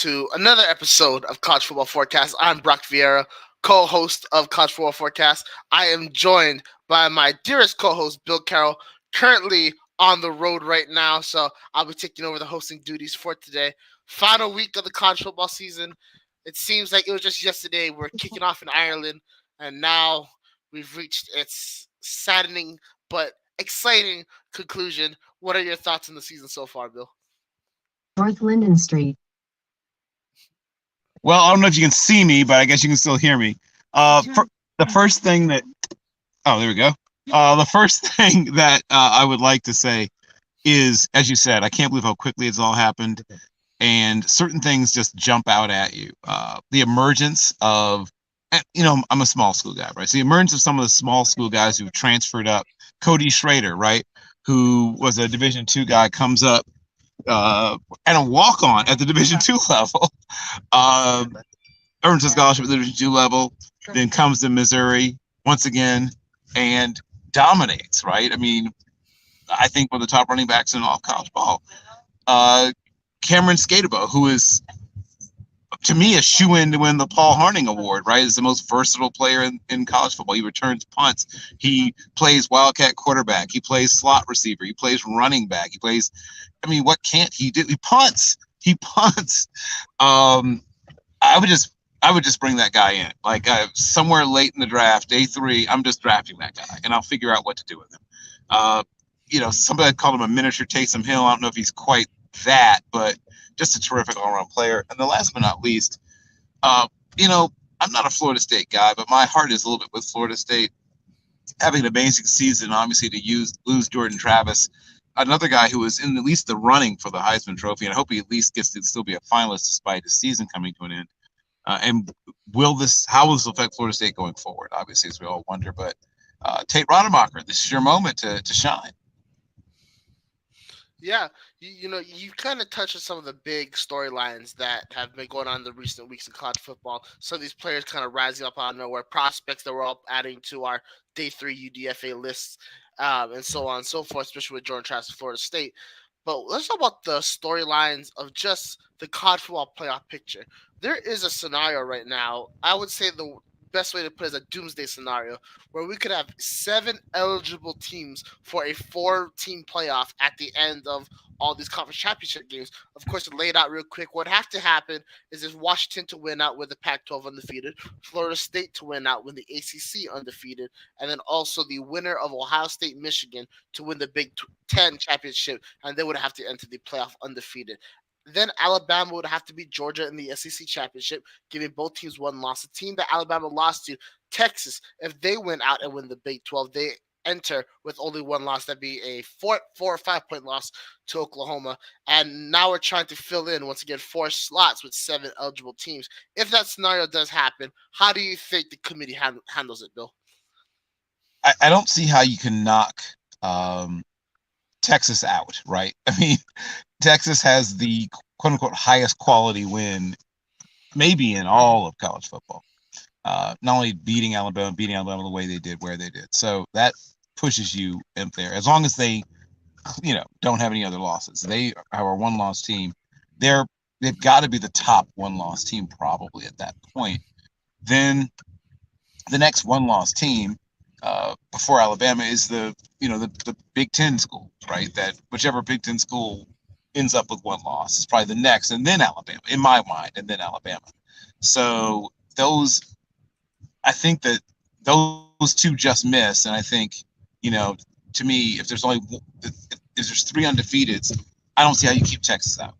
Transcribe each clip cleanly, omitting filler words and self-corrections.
to another episode of College Football Forecast. I'm Brock Vieira, co-host of College Football Forecast. I am joined by my dearest co-host, Bill Carroll, currently on the road right now, so I'll be taking over the hosting duties for today. Final week of the college football season. It seems like it was just yesterday. We're kicking off in Ireland, and now we've reached its saddening but exciting conclusion. What are your thoughts on the season so far, Bill? North Linden Street. Well, I don't know if you can see me, but I guess you can still hear me. The first thing that, oh, there we go. The first thing that I would like to say is, as you said, I can't believe how quickly it's all happened. And certain things just jump out at you. The emergence of, I'm a small school guy, right? So the emergence of some of the small school guys who've transferred up. Cody Schrader, right? Who was a Division II guy, comes up and a walk-on at the Division II level. Earns a scholarship at the Division II level, then comes to Missouri once again and dominates, right? I mean, I think one of the top running backs in all college ball. Cameron Skatebo, who is, to me, a shoo-in to win the Paul Harning Award, right? Is the most versatile player in college football. He returns punts. He plays wildcat quarterback. He plays slot receiver. He plays running back. He plays, what can't he do? He punts. I would just bring that guy in. Like somewhere late in the draft, day 3, I'm just drafting that guy, and I'll figure out what to do with him. Somebody called him a miniature Taysom Hill. I don't know if he's quite that, but just a terrific all-around player. And the last but not least, I'm not a Florida State guy, but my heart is a little bit with Florida State. Having an amazing season, obviously, to lose Jordan Travis, another guy who was in at least the running for the Heisman Trophy, and I hope he at least gets to still be a finalist despite his season coming to an end. And how will this affect Florida State going forward? Obviously, as we all wonder, but Tate Rodemacher, this is your moment to shine. Yeah, you kind of touched on some of the big storylines that have been going on in the recent weeks in college football. Some of these players kind of rising up out of nowhere, prospects that we're all adding to our day 3 UDFA lists, and so on and so forth, especially with Jordan Travis, Florida State. But let's talk about the storylines of just the college football playoff picture. There is a scenario right now. I would say the best way to put it is a doomsday scenario where we could have 7 eligible teams for a 4-team playoff at the end of all these conference championship games. Of course, to lay it out real quick, what would have to happen is Washington to win out with the Pac-12 undefeated, Florida State to win out with the ACC undefeated, and then also the winner of Ohio State, Michigan to win the Big Ten championship, and they would have to enter the playoff undefeated. Then Alabama would have to beat Georgia in the SEC championship, giving both teams one loss. The team that Alabama lost to, Texas, if they win out and win the Big 12, they enter with only one loss. That'd be a 4 or 5 point loss to Oklahoma. And now we're trying to fill in, once again, 4 slots with 7 eligible teams. If that scenario does happen, how do you think the committee handles it, Bill? I don't see how you can knock Texas out, right? I mean, Texas has the quote-unquote highest quality win maybe in all of college football. Not only beating Alabama the way they did, where they did. So that pushes you in there. As long as they, don't have any other losses. They are a one-loss team. They've got to be the top one-loss team probably at that point. Then the next one-loss team before Alabama is the Big Ten school, right? That whichever Big Ten school ends up with one loss is probably the next, and then Alabama, in my mind, and then Alabama. So I think that those 2 just miss, and I think, to me, if there's 3 undefeateds, I don't see how you keep Texas out.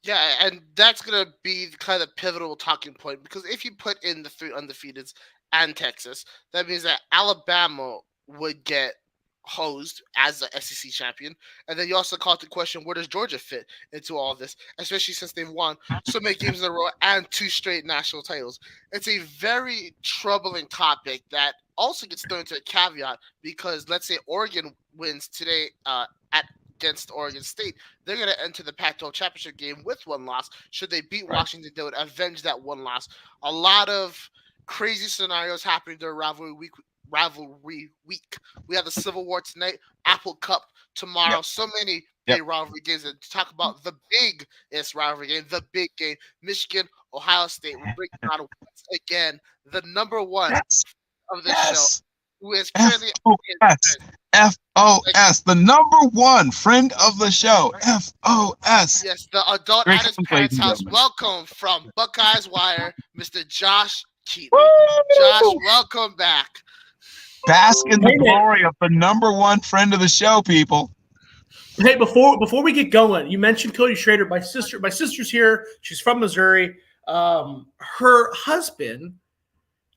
Yeah, and that's going to be kind of pivotal talking point, because if you put in the 3 undefeateds and Texas, that means that Alabama would get hosed as the SEC champion. And then you also call it the question, where does Georgia fit into all of this, especially since they've won so many games in a row and 2 straight national titles. It's a very troubling topic that also gets thrown into a caveat, because let's say Oregon wins today against Oregon State, they're going to enter the Pac-12 championship game with 1 loss. Should they beat Washington, they would avenge that 1 loss. A lot of crazy scenarios happening during rivalry week rivalry week. We have the Civil War tonight, Apple Cup tomorrow. Yep. So many Yep. big rivalry games. And to talk about the biggest rivalry game, the big game, Michigan, Ohio State. We're breaking down once again the number one Yes. of the show, Yes. who is currently FOS. FOS. The number one friend of the show. FOS. yes, the adult Great at his ladies parents' and house. gentlemen. Welcome from Buckeyes Wire, Mr. Josh Keatley. Woo! Josh, welcome back. Bask in the Hey, man. glory of the number one friend of the show, people. Hey, before we get going, you mentioned Cody Schrader. My sister's here. She's from Missouri. Her husband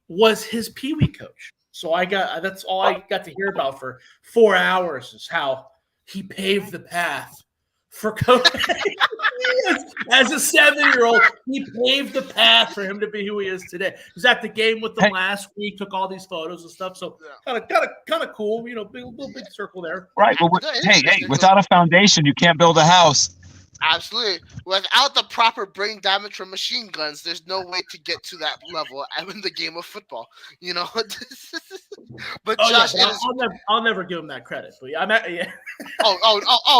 was his Pee Wee coach. So that's all I got to hear about for 4 hours is how he paved the path for Cody. As a 7-year-old, he paved the path for him to be who he is today. He was at the game with them last week, took all these photos and stuff. So kind of cool, big circle there. Right. Well, hey, without a foundation, you can't build a house. Absolutely. Without the proper brain damage from machine guns, there's no way to get to that level in the game of football. But Josh, I'll never give him that credit. But yeah.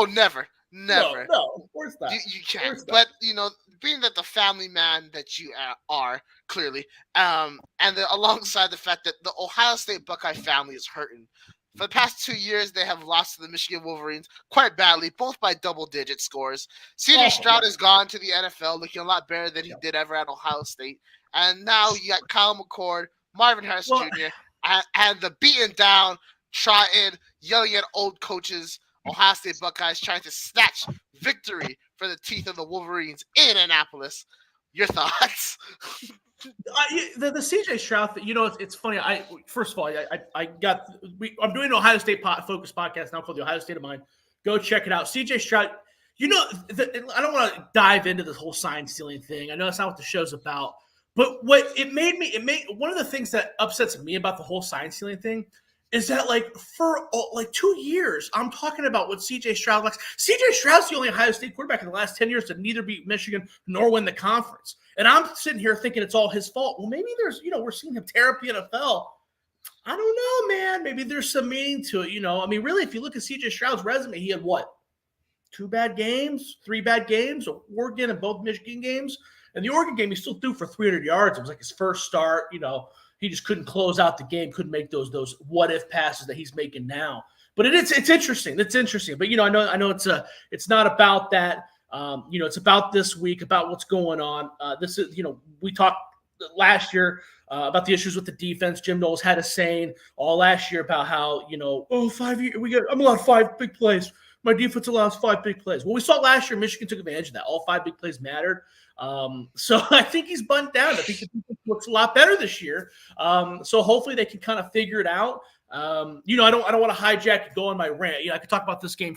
Never. Never. No, of course not. You can't. But being that the family man that you are clearly, and alongside the fact that the Ohio State Buckeye family is hurting. For the past 2 years, they have lost to the Michigan Wolverines quite badly, both by double-digit scores. C.J. Stroud has gone to the NFL, looking a lot better than he did ever at Ohio State. And now you got Kyle McCord, Marvin Harris Jr., and the beaten down, trying, yelling at old coaches, Ohio State Buckeyes trying to snatch victory for the teeth of the Wolverines in Annapolis. Your thoughts? The CJ Stroud thing, it's funny. First of all, I'm doing an Ohio State focused podcast now called the Ohio State of Mind. Go check it out. CJ Stroud, I don't want to dive into this whole sign stealing thing. I know that's not what the show's about, but one of the things that upsets me about the whole sign stealing thing is that for 2 years, I'm talking about what CJ Stroud likes. CJ Stroud's the only Ohio State quarterback in the last 10 years to neither beat Michigan nor win the conference. And I'm sitting here thinking it's all his fault. Well, maybe there's, we're seeing him tear up the NFL. I don't know, man. Maybe there's some meaning to it. Really, if you look at CJ Stroud's resume, he had what? 2 bad games, 3 bad games, Oregon and both Michigan games. And the Oregon game, he still threw for 300 yards. It was like his first start, He just couldn't close out the game, couldn't make those what-if passes that he's making now. But it's interesting. It's interesting. But, I know it's not about that. It's about this week, about what's going on. This is, we talked last year about the issues with the defense. Jim Knowles had a saying all last year about how, 5 years, I'm allowed 5 big plays. My defense allows 5 big plays. Well, we saw last year Michigan took advantage of that. All 5 big plays mattered. So I think he's buttoned down. I think the defense looks a lot better this year. So hopefully they can kind of figure it out. I don't want to hijack and go on my rant. I could talk about this game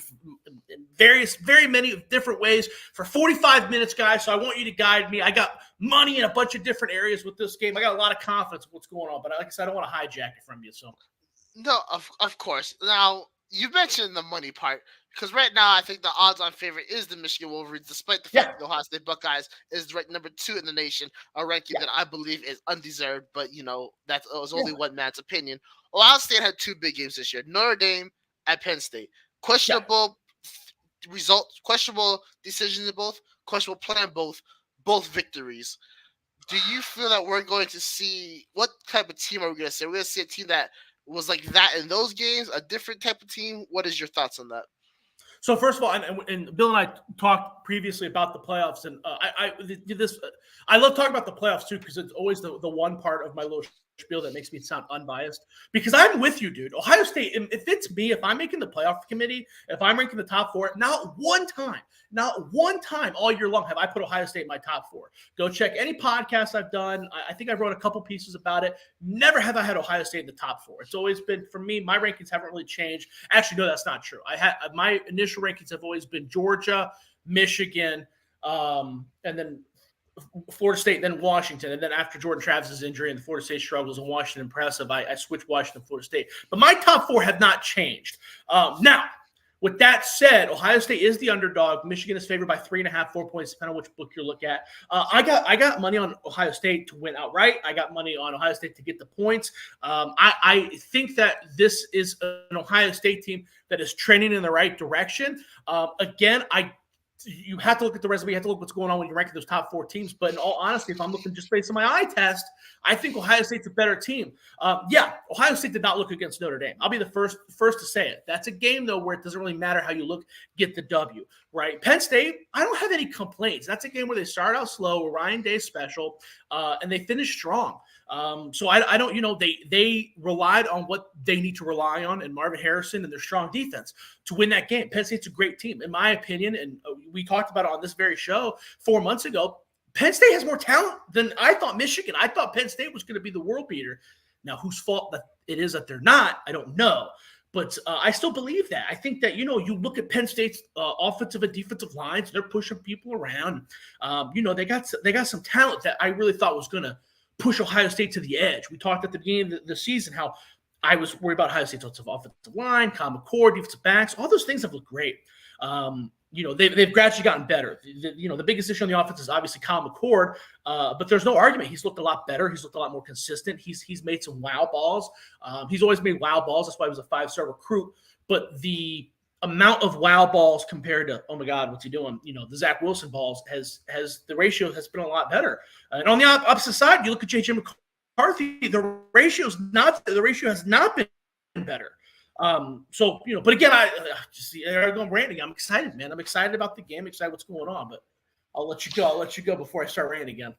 in very many different ways for 45 minutes, guys. So I want you to guide me. I got money in a bunch of different areas with this game. I got a lot of confidence in what's going on, but like I said, I don't want to hijack it from you. So no, of course. Now you mentioned the money part. Because right now, I think the odds-on favorite is the Michigan Wolverines, despite the fact that the Ohio State Buckeyes is ranked number 2 in the nation, a ranking that I believe is undeserved. But that was only one man's opinion. Ohio State had 2 big games this year: Notre Dame at Penn State. Questionable results, questionable decisions in both, questionable play in both victories. Do you feel that we're going to see what type of team are we going to see? Are we going to see a team that was like that in those games, a different type of team? What is your thoughts on that? So first of all, and Bill and I talked previously about the playoffs, and I did this. I love talking about the playoffs too because it's always the one part of my little spiel that makes me sound unbiased. Because I'm with you, dude. Ohio State. If it's me, if I'm making the playoff committee, if I'm ranking the top 4, not one time all year long have I put Ohio State in my top 4. Go check any podcast I've done. I think I wrote a couple pieces about it. Never have I had Ohio State in the top 4. It's always been, for me, my rankings haven't really changed. Actually, no, that's not true. My initial rankings have always been Georgia, Michigan, and then Florida State, then Washington. And then after Jordan Travis's injury and the Florida State struggles and Washington impressive, I switched Washington, Florida State. But my top 4 have not changed. Now, With that said, Ohio State is the underdog. Michigan is favored by 3.5, 4 points, depending on which book you look at. I got money on Ohio State to win outright. I got money on Ohio State to get the points. I think that this is an Ohio State team that is trending in the right direction. Again, you have to look at the resume. You have to look what's going on when you're ranking those top 4 teams. But in all honesty, if I'm looking just based on my eye test, I think Ohio State's a better team. Ohio State did not look against Notre Dame. I'll be the first to say it. That's a game, though, where it doesn't really matter how you look, get the W, right? Penn State, I don't have any complaints. That's a game where they start out slow, Ryan Day special, and they finish strong. So I don't, they relied on what they need to rely on, and Marvin Harrison and their strong defense to win that game. Penn State's a great team, in my opinion, and we talked about it on this very show 4 months ago. Penn State has more talent than I thought Michigan. I thought Penn State was going to be the world beater. Now, whose fault that it is that they're not, I don't know. But I still believe that. I think that, you look at Penn State's offensive and defensive lines, they're pushing people around. They got some talent that I really thought was going to push Ohio State to the edge. We talked at the beginning of the season how I was worried about Ohio State's offensive line, Common Core, defensive backs. All those things have looked great. They've gradually gotten better. The biggest issue on the offense is obviously Kyle McCord, but there's no argument. He's looked a lot better. He's looked a lot more consistent. He's made some wow balls. He's always made wow balls. That's why he was a 5-star recruit. But the amount of wow balls compared to, oh my God, what's he doing? The Zach Wilson balls the ratio has been a lot better. And on the opposite side, you look at J.J. McCarthy, the ratio has not been better. But again, I'm going ranting. I'm excited, man. I'm excited about the game. I'm excited what's going on, but I'll let you go before I start ranting again.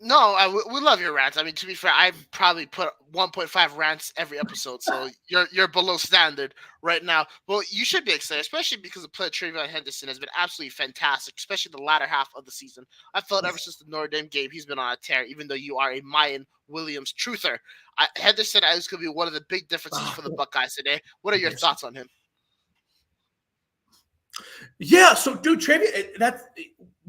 No, we love your rants. I mean, to be fair, I probably put 1.5 rants every episode, so you're below standard right now. Well, you should be excited, especially because the player TreVeyon Henderson has been absolutely fantastic, especially the latter half of the season. I felt ever since the Notre Dame game, he's been on a tear, even though you are a Mayan Williams truther. Henderson is going to be one of the big differences for the Buckeyes today. What are your thoughts on him? Yeah, so dude, TreVeyon,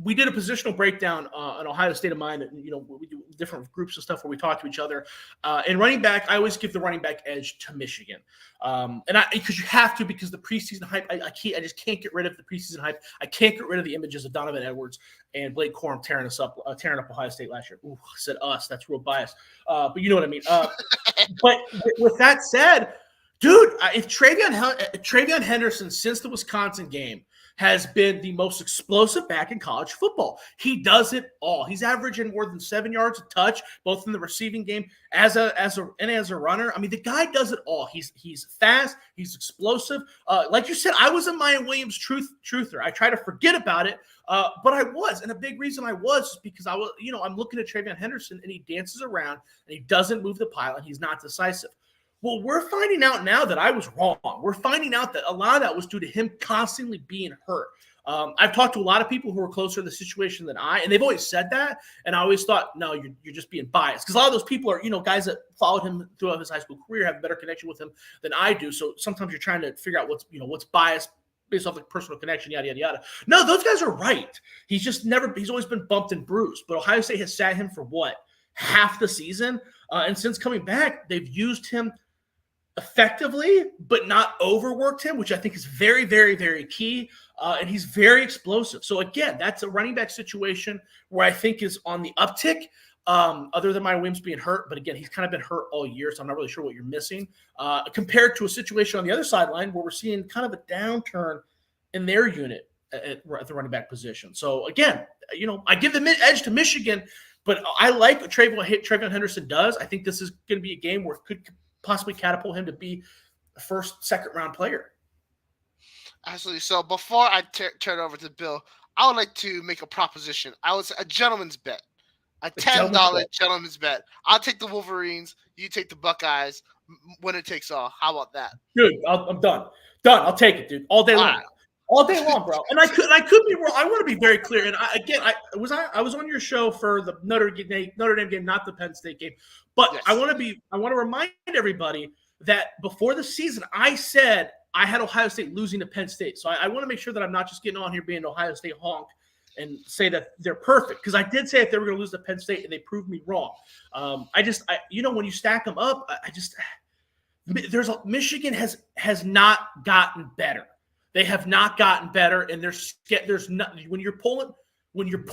we did a positional breakdown on Ohio State of Mind. We do different groups of stuff where we talk to each other. And running back, I always give the running back edge to Michigan, because you have to, because the preseason hype. I just can't get rid of the preseason hype. I can't get rid of the images of Donovan Edwards and Blake Corum tearing up Ohio State last year. Ooh, I said us. That's real bias. But you know what I mean. But with that said, dude, if TreVeyon Henderson since the Wisconsin game has been the most explosive back in college football. He does it all. He's averaging more than 7 yards a touch, both in the receiving game as a runner. I mean, the guy does it all. He's fast. He's explosive. Like you said, I was a Maya Williams truther. I try to forget about it, but I was, and a big reason I was is because I was. I'm looking at TreVeyon Henderson, and he dances around, and he doesn't move the pile, and he's not decisive. Well, we're finding out now that I was wrong. We're finding out that a lot of that was due to him constantly being hurt. I've talked to a lot of people who are closer to the situation than I, and they've always said that. And I always thought, no, you're just being biased. Because a lot of those people are, guys that followed him throughout his high school career, have a better connection with him than I do. So sometimes you're trying to figure out what's biased based off the personal connection, yada, yada, yada. No, those guys are right. He's always been bumped and bruised. But Ohio State has sat him for half the season? And since coming back, they've used him effectively, but not overworked him, which I think is very, very, very key. And he's very explosive. So again, that's a running back situation where I think is on the uptick, other than Maya Williams being hurt. But again, he's kind of been hurt all year, so I'm not really sure what you're missing. Compared to a situation on the other sideline where we're seeing kind of a downturn in their unit at the running back position. So again, I give the edge to Michigan, but I like what TreVeyon Henderson does. I think this is going to be a game where it could possibly catapult him to be a first, second-round player. Absolutely. So before I turn it over to Bill, I would like to make a proposition. I would say a gentleman's bet, a $10 gentleman's bet. I'll take the Wolverines. You take the Buckeyes. Winner takes all. How about that? Dude, I'm done. I'll take it, dude. All day long. Right. All day long, bro. And I could be wrong. I want to be very clear. And I was on your show for the Notre Dame game, not the Penn State game. But yes. I want to remind everybody that before the season, I said I had Ohio State losing to Penn State. So I want to make sure that I'm not just getting on here being an Ohio State honk and say that they're perfect, because I did say if they were going to lose to Penn State, and they proved me wrong. When you stack them up, Michigan has not gotten better. They have not gotten better, and there's not when you're pulling when you're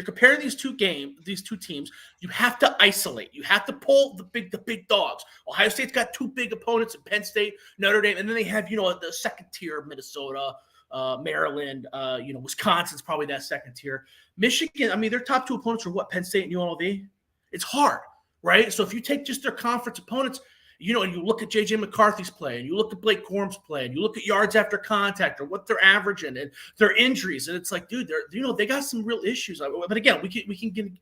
comparing these two teams, you have to isolate. You have to pull the big dogs. Ohio State's got two big opponents in Penn State, Notre Dame, and then they have the second tier of Minnesota, Maryland, Wisconsin's probably that second tier. Michigan, I mean, their top two opponents are Penn State and UNLV. It's hard, right? So if you take just their conference opponents, and you look at J.J. McCarthy's play, and you look at Blake Corum's play, and you look at yards after contact or what they're averaging and their injuries, and it's like, dude, they got some real issues. But again, we can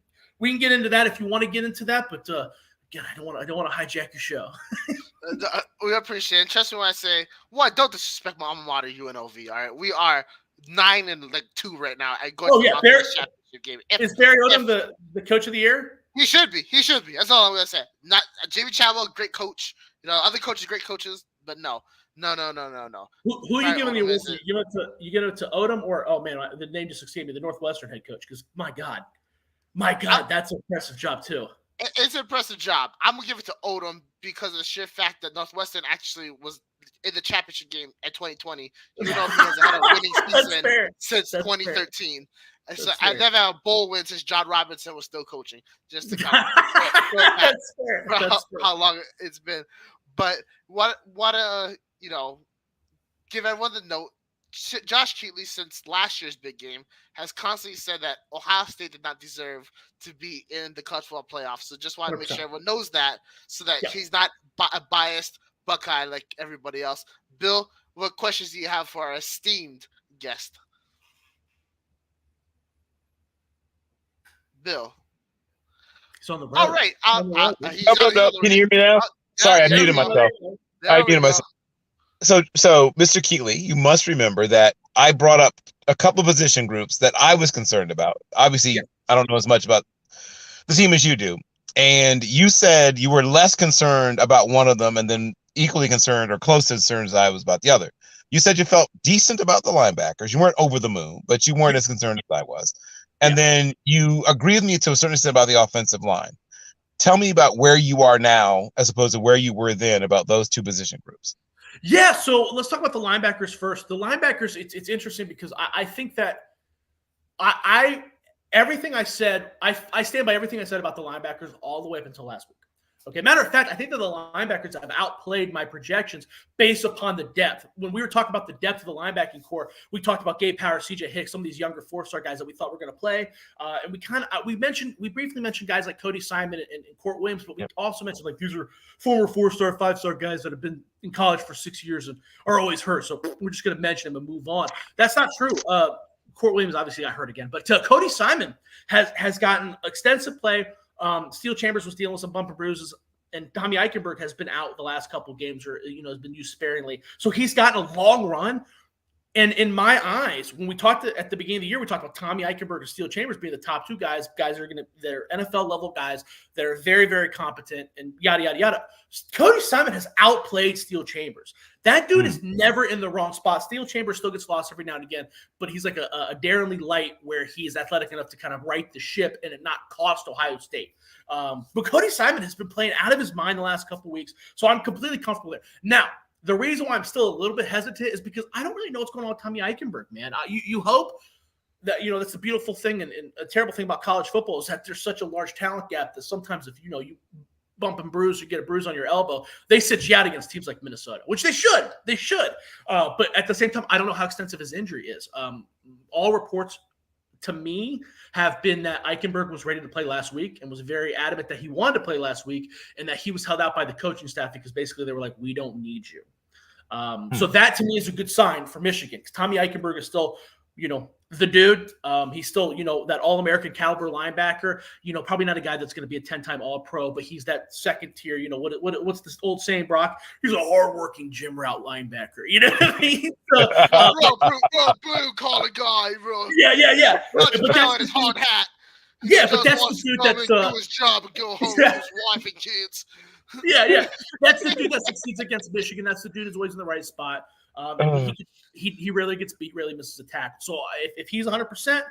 get into that if you want to get into that. But again, I don't want to hijack your show. We appreciate it. Trust me when I say, don't disrespect my alma mater, UNLV. All right, we are 9-2 right now. Championship game. Is Barry Odom the coach of the year? He should be. That's all I'm gonna say. Not Jamie Chadwell, great coach. Other coaches, great coaches, but no. Who are you giving the award to? You give it to Odom or the name just escaped me, the Northwestern head coach? Because my God, that's an impressive job too. It's an impressive job. I'm gonna give it to Odom because of the sheer fact that Northwestern actually was in the championship game at 2020, even though he hasn't had a winning season since 2013. And so I never had a bowl win since John Robinson was still coaching. Just to kind of how long it's been. But give everyone the note. Josh Keatley, since last year's big game, has constantly said that Ohio State did not deserve to be in the college football playoffs. So just want to make sure everyone knows that, so that he's not a biased Buckeye like everybody else. Bill, what questions do you have for our esteemed guest? Bill. He's on the road. All right. Can you hear me now? Sorry, I muted myself. So, Mr. Keatley, you must remember that I brought up a couple of position groups that I was concerned about. Obviously, I don't know as much about the team as you do. And you said you were less concerned about one of them and then equally concerned or close to concerned as I was about the other. You said you felt decent about the linebackers. You weren't over the moon, but you weren't as concerned as I was. And then you agreed with me to a certain extent about the offensive line. Tell me about where you are now as opposed to where you were then about those two position groups. Yeah, so let's talk about the linebackers first. The linebackers, it's interesting because I think that everything I said, I stand by everything I said about the linebackers all the way up until last week. Okay, matter of fact, I think that the linebackers have outplayed my projections based upon the depth. When we were talking about the depth of the linebacking core, we talked about Gabe Power, CJ Hicks, some of these younger four-star guys that we thought were going to play. And we briefly mentioned guys like Cody Simon and Court Williams, but we also mentioned like these are former four-star, five-star guys that have been in college for 6 years and are always hurt. So we're just going to mention them and move on. That's not true. Court Williams obviously got hurt again, but Cody Simon has gotten extensive play. Steel Chambers was dealing with some bumper bruises, and Tommy Eichenberg has been out the last couple of games, or has been used sparingly. So he's gotten a long run. And in my eyes, when we talked at the beginning of the year, we talked about Tommy Eichenberg and Steel Chambers being the top two guys that are they're NFL level guys that are very, very competent and yada, yada, yada. Cody Simon has outplayed Steel Chambers. That dude is never in the wrong spot. Steel Chambers still gets lost every now and again, but he's like a Darren Lee Light where he's athletic enough to kind of right the ship and it not cost Ohio State. But Cody Simon has been playing out of his mind the last couple of weeks, so I'm completely comfortable there. Now, the reason why I'm still a little bit hesitant is because I don't really know what's going on with Tommy Eichenberg, man. You hope that, that's the beautiful thing and a terrible thing about college football is that there's such a large talent gap that sometimes if, you bump and bruise or get a bruise on your elbow, they sit you out against teams like Minnesota, which they should. They should. But at the same time, I don't know how extensive his injury is. All reports to me have been that Eichenberg was ready to play last week and was very adamant that he wanted to play last week and that he was held out by the coaching staff because basically they were like, we don't need you. So that to me is a good sign for Michigan because Tommy Eichenberg is still, the dude. He's still, that All-American caliber linebacker, probably not a guy that's going to be a 10-time All-Pro, but he's that second tier, what's this old saying, Brock? He's a hardworking gym route linebacker. You know what I mean? So, blue collar guy, bro. Yeah. But that's his hard hat. Yeah, but that's the dude that's do his job and go home with his wife and kids. Yeah. That's the dude that succeeds against Michigan. That's the dude who's always in the right spot. He rarely gets beat, rarely misses a tackle. So if he's 100%,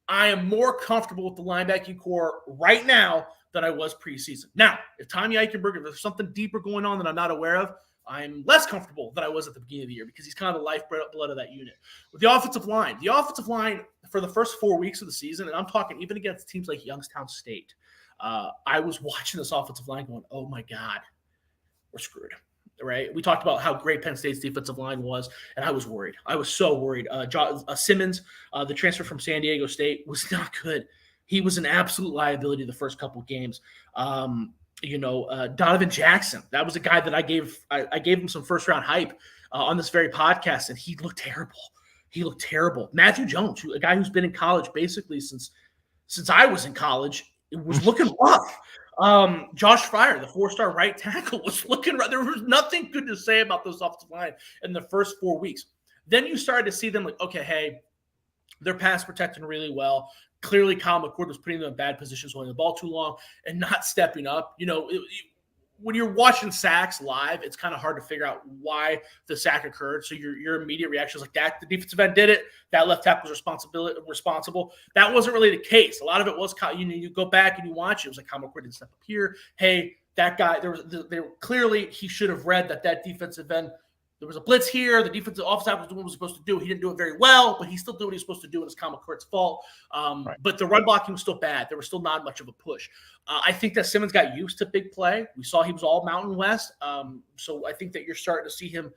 I am more comfortable with the linebacking core right now than I was preseason. Now, if Tommy Eichenberg, if there's something deeper going on that I'm not aware of, I'm less comfortable than I was at the beginning of the year because he's kind of the lifeblood of that unit. With the offensive line for the first 4 weeks of the season, and I'm talking even against teams like Youngstown State, I was watching this offensive line going, oh my God, we're screwed. Right? We talked about how great Penn State's defensive line was, and I was worried. I was so worried. Simmons, the transfer from San Diego State, was not good. He was an absolute liability the first couple of games. Donovan Jackson, that was a guy that I gave him some first round hype on this very podcast, and he looked terrible. Matthew Jones, a guy who's been in college basically since I was in college, it was looking rough. Josh Fryer, the 4-star right tackle, was looking right. There was nothing good to say about this offensive line in the first 4 weeks. Then you started to see them like, okay, hey, they're pass protecting really well. Clearly, Kyle McCord was putting them in bad positions, holding the ball too long and not stepping up. When you're watching sacks live, it's kind of hard to figure out why the sack occurred. So your immediate reaction is like that. The defensive end did it. That left tackle was responsible. That wasn't really the case. A lot of it was, you go back and you watch it. It was like, Kyle McCord didn't step up here. Hey, that guy, clearly he should have read that defensive end. There was a blitz here. The defensive offside was doing what he was supposed to do. He didn't do it very well, but he still did what he was supposed to do. And it's Kyle McCord's fault. Right. But the run blocking was still bad. There was still not much of a push. I think that Simmons got used to big play. We saw he was all Mountain West. So I think that you're starting to see him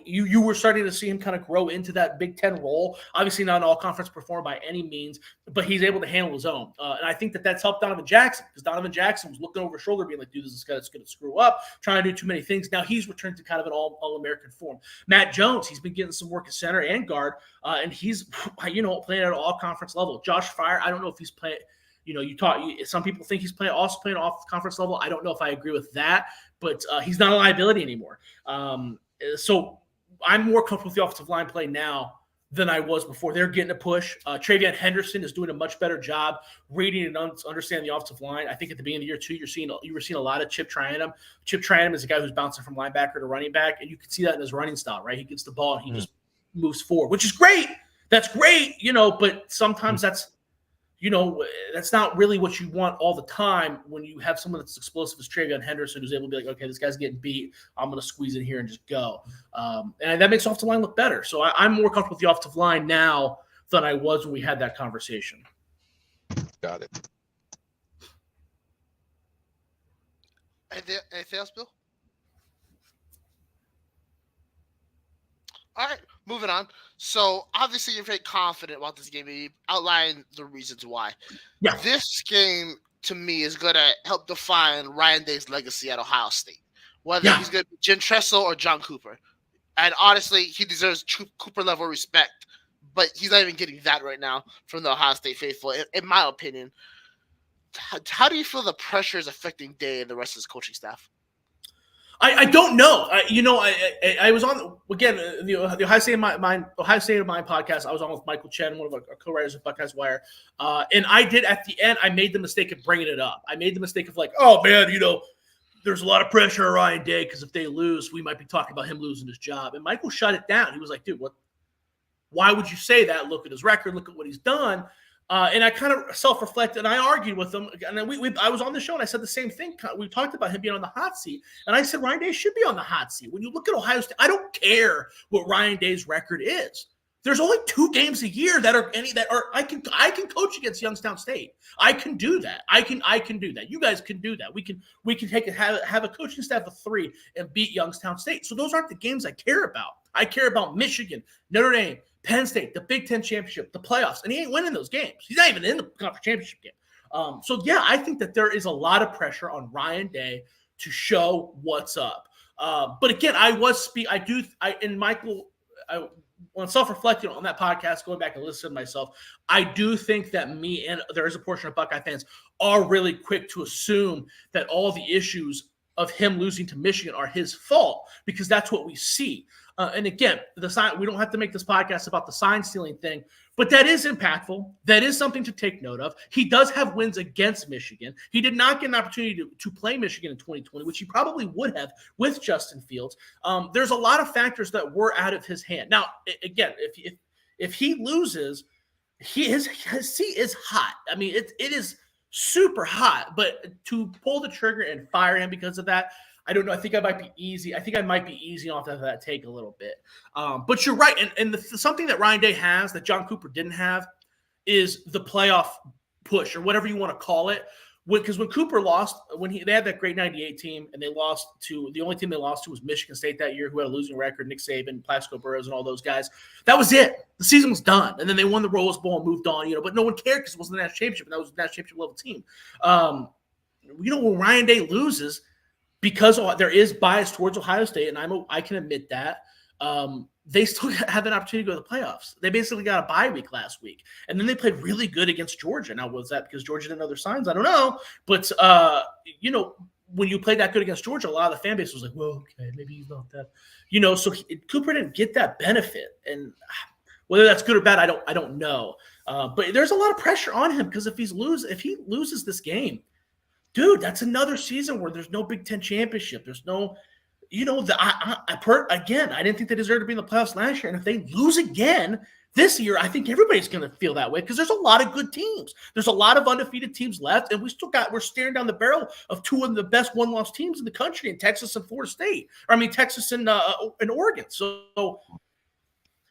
you were starting to see him kind of grow into that Big Ten role. Obviously not an all-conference performer by any means, but he's able to handle his own. And I think that's helped Donovan Jackson because Donovan Jackson was looking over his shoulder being like, dude, this is going to screw up, trying to do too many things. Now he's returned to kind of an all-American form. Matt Jones, he's been getting some work at center and guard, and he's playing at an all-conference level. Josh Fryer, I don't know if he's playing – some people think he's playing off conference level. I don't know if I agree with that, but he's not a liability anymore. So I'm more comfortable with the offensive line play now than I was before. They're getting a push. Travion Henderson is doing a much better job reading and understanding the offensive line. I think at the beginning of the year too, you were seeing a lot of Chip Trianum. Chip Trianum is a guy who's bouncing from linebacker to running back, and you can see that in his running style, right? He gets the ball and he just moves forward, which is great. That's great, but sometimes that's not really what you want all the time when you have someone that's explosive as Travion Henderson who's able to be like, okay, this guy's getting beat. I'm going to squeeze in here and just go. And that makes offensive line look better. So I'm more comfortable with the offensive line now than I was when we had that conversation. Got it. Anything else, Bill? All right, moving on. So, obviously, you're very confident about this game. You outline the reasons why. Yeah. This game, to me, is going to help define Ryan Day's legacy at Ohio State. Whether he's going to be Jen Tressel or John Cooper. And honestly, he deserves Cooper-level respect. But he's not even getting that right now from the Ohio State faithful, in my opinion. How do you feel the pressure is affecting Day and the rest of his coaching staff? I don't know. I was on again the Ohio State of Mind podcast. I was on with Michael Chen, one of our co-writers of Buckeyes Wire, and I did at the end. I made the mistake of bringing it up. I made the mistake of like, oh man, there's a lot of pressure on Ryan Day because if they lose, we might be talking about him losing his job. And Michael shut it down. He was like, dude, what? Why would you say that? Look at his record. Look at what he's done. And I kind of self-reflected, and I argued with him. And then I was on the show, and I said the same thing. We talked about him being on the hot seat, and I said Ryan Day should be on the hot seat. When you look at Ohio State, I don't care what Ryan Day's record is. There's only 2 games a year that are I can coach against Youngstown State. I can do that. I can do that. You guys can do that. We can have a coaching staff of 3 and beat Youngstown State. So those aren't the games I care about. I care about Michigan, Notre Dame, Penn State, the Big Ten championship, the playoffs, and he ain't winning those games. He's not even in the conference championship game. I think that there is a lot of pressure on Ryan Day to show what's up. But again, when self-reflecting on that podcast, going back and listening to myself, I do think that me and there is a portion of Buckeye fans are really quick to assume that all the issues of him losing to Michigan are his fault because that's what we see. And again, we don't have to make this podcast about the sign stealing thing, but that is impactful. That is something to take note of. He does have wins against Michigan. He did not get an opportunity to play Michigan in 2020, which he probably would have with Justin Fields. There's a lot of factors that were out of his hand. Now, again, if he loses, his seat is hot. I mean, it is super hot, but to pull the trigger and fire him because of that, I don't know. I think I might be easy. I think I might be easy off of that take a little bit. But you're right. And something that Ryan Day has that John Cooper didn't have is the playoff push or whatever you want to call it. Because when Cooper lost, they had that great 98 team and they lost to the only team they lost to was Michigan State that year, who had a losing record, Nick Saban, Plaxico Burress, and all those guys. That was it. The season was done. And then they won the Rose Bowl and moved on, but no one cared because it wasn't the national championship, and that was a national championship level team. When Ryan Day loses, because there is bias towards Ohio State, and I can admit that, they still have an opportunity to go to the playoffs. They basically got a bye week last week. And then they played really good against Georgia. Now, was that because Georgia didn't know their signs? I don't know. But, when you play that good against Georgia, a lot of the fan base was like, well, okay, maybe he's not that. So Cooper didn't get that benefit. And whether that's good or bad, I don't know. But there's a lot of pressure on him because if he loses this game, dude, that's another season where there's no Big Ten championship. There's no – again, I didn't think they deserved to be in the playoffs last year. And if they lose again this year, I think everybody's going to feel that way because there's a lot of good teams. There's a lot of undefeated teams left, and we're staring down the barrel of two of the best one-loss teams in the country in Texas and Florida State. Texas and Oregon. So,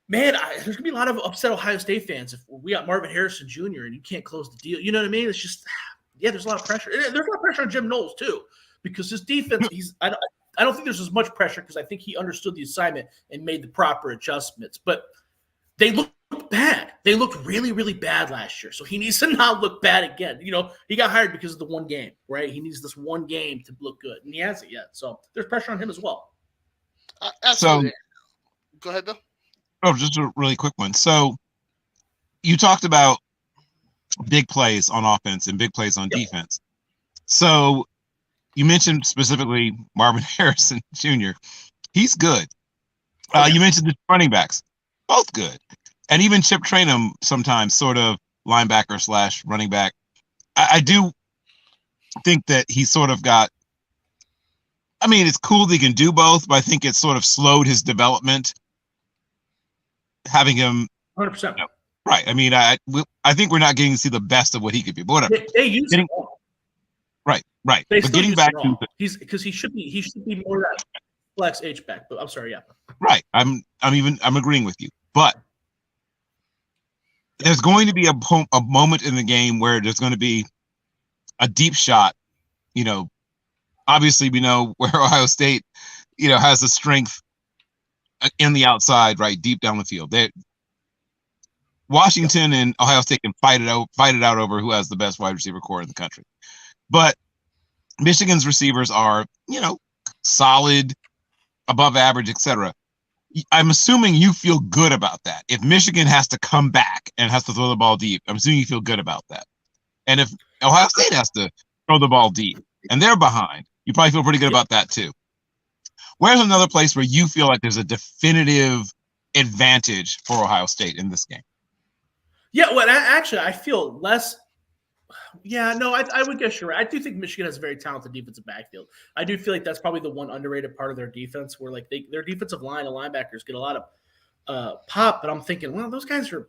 man, there's going to be a lot of upset Ohio State fans if we got Marvin Harrison Jr. and you can't close the deal. You know what I mean? It's just, yeah, there's a lot of pressure. There's a lot of pressure on Jim Knowles too because his defense, I don't think there's as much pressure because I think he understood the assignment and made the proper adjustments. But they looked bad. They looked really, really bad last year. So he needs to not look bad again. He got hired because of the one game, right? He needs this one game to look good, and he hasn't yet. So there's pressure on him as well. Absolutely. Go ahead, Bill. Oh, just a really quick one. So you talked about big plays on offense and big plays on defense. So you mentioned specifically Marvin Harrison Jr. He's good. You mentioned the running backs, both good. And even Chip Trainum sometimes sort of linebacker / running back. I do think that he's sort of got, it's cool that he can do both, but I think it's sort of slowed his development having him 100%. Right. I think we're not getting to see the best of what he could be, but whatever. They use him all. Right. They but getting back to because he should be more that flex H back. But I'm sorry, yeah. Right. I'm agreeing with you. But there's going to be a moment in the game where there's going to be a deep shot. Obviously we know where Ohio State, has the strength in the outside, right, deep down the field. Washington and Ohio State can fight it out over who has the best wide receiver core in the country. But Michigan's receivers are, solid, above average, etc. I'm assuming you feel good about that. If Michigan has to come back and has to throw the ball deep, I'm assuming you feel good about that. And if Ohio State has to throw the ball deep and they're behind, you probably feel pretty good about that too. Where's another place where you feel like there's a definitive advantage for Ohio State in this game? Yeah, well, actually, I feel less. Yeah, no, I would guess you're right. I do think Michigan has a very talented defensive backfield. I do feel like that's probably the one underrated part of their defense where their defensive line and linebackers get a lot of pop, but I'm thinking, well, those guys are,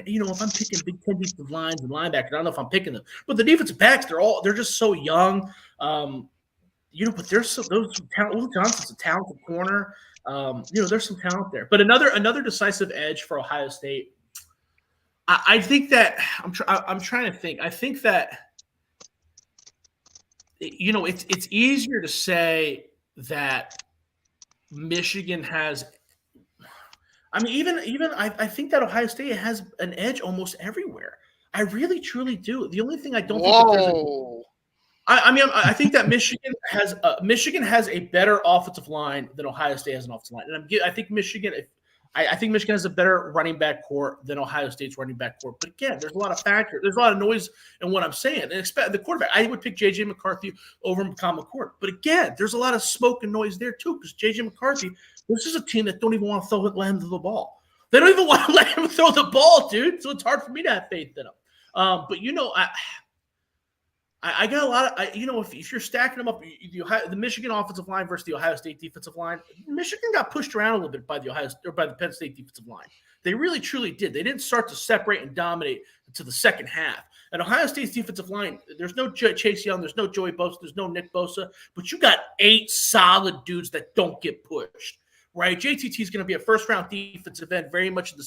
if I'm picking Big Ten defensive lines and linebackers, I don't know if I'm picking them. But the defensive backs, they're just so young. But there's those talent. Will Johnson's a talented corner. There's some talent there. But another decisive edge for Ohio State. I think that I'm trying to think. I think that it's easier to say that Michigan has. I think that Ohio State has an edge almost everywhere. I really truly do. The only thing I don't think that there's I think that Michigan has a better offensive line than Ohio State has an offensive line, and I think Michigan has a better running back core than Ohio State's running back core. But again, there's a lot of factors. There's a lot of noise in what I'm saying. And expect the quarterback. I would pick J.J. McCarthy over Kyle McCord. But again, there's a lot of smoke and noise there too because J.J. McCarthy, this is a team that don't even want to let him throw the ball. They don't even want to let him throw the ball, dude. So it's hard for me to have faith in him. But I got a lot of, if you're stacking them up, the Michigan offensive line versus the Ohio State defensive line, Michigan got pushed around a little bit by the Penn State defensive line. They really, truly did. They didn't start to separate and dominate until the second half. And Ohio State's defensive line, there's no Chase Young, there's no Joey Bosa, there's no Nick Bosa, but you got 8 solid dudes that don't get pushed, right? JTT is going to be a first-round defensive end, very much in the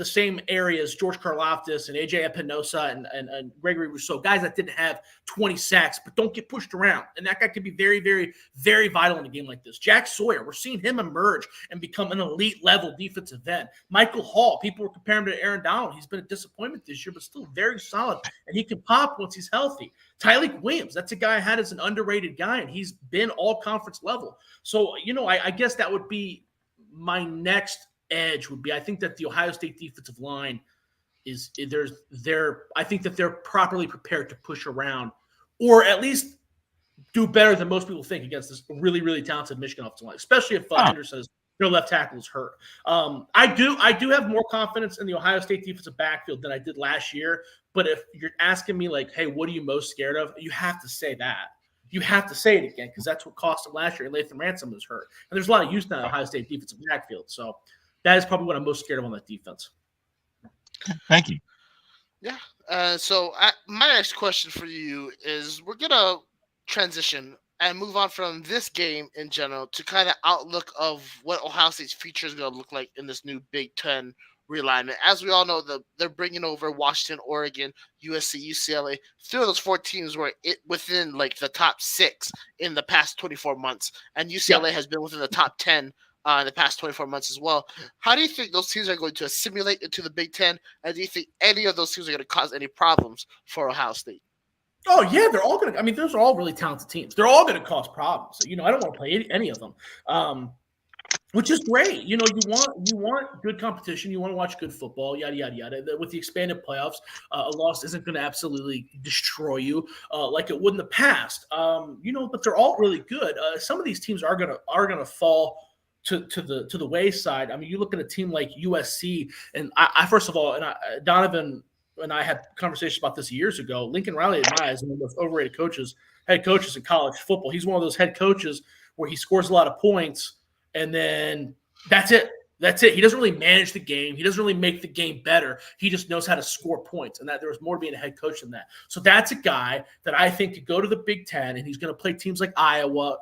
same areas, George Karlaftis and AJ Epinosa and Gregory Rousseau, guys that didn't have 20 sacks, but don't get pushed around. And that guy could be very, very, very vital in a game like this. Jack Sawyer, we're seeing him emerge and become an elite level defensive end. Michael Hall, people were comparing him to Aaron Donald. He's been a disappointment this year, but still very solid. And he can pop once he's healthy. Tyleik Williams, that's a guy I had as an underrated guy, and he's been all conference level. So, I guess that would be my next edge would be, I think that the Ohio State defensive line I think that they're properly prepared to push around, or at least do better than most people think against this really, really talented Michigan offensive line, especially if Henderson's their left tackle is hurt. I do have more confidence in the Ohio State defensive backfield than I did last year. But if you're asking me like, hey, what are you most scared of? You have to say that. You have to say it again because that's what cost them last year. Lathan Ransom was hurt. And there's a lot of use now in the Ohio State defensive backfield. So that is probably what I'm most scared of on that defense. Thank you. Yeah. My next question for you is we're going to transition and move on from this game in general to kind of outlook of what Ohio State's future is going to look like in this new Big Ten realignment. As we all know, they're bringing over Washington, Oregon, USC, UCLA. 3 of those 4 teams were within like the top 6 in the past 24 months, and UCLA has been within the top 10 in the past 24 months as well. How do you think those teams are going to assimilate into the Big Ten, and do you think any of those teams are going to cause any problems for Ohio State? Oh, yeah, they're all going to – I mean, those are all really talented teams. They're all going to cause problems. I don't want to play any of them, which is great. You want good competition. You want to watch good football, yada, yada, yada. With the expanded playoffs, a loss isn't going to absolutely destroy you like it would in the past. But they're all really good. Some of these teams are gonna fall to the wayside. I mean, you look at a team like USC, and I first of all, and Donovan and I had conversations about this years ago. Lincoln Riley, in my eyes, is one of the most overrated head coaches in college football. He's one of those head coaches where he scores a lot of points, and then that's it. That's it. He doesn't really manage the game. He doesn't really make the game better. He just knows how to score points, and that there was more to being a head coach than that. So that's a guy that I think could go to the Big Ten, and he's going to play teams like Iowa,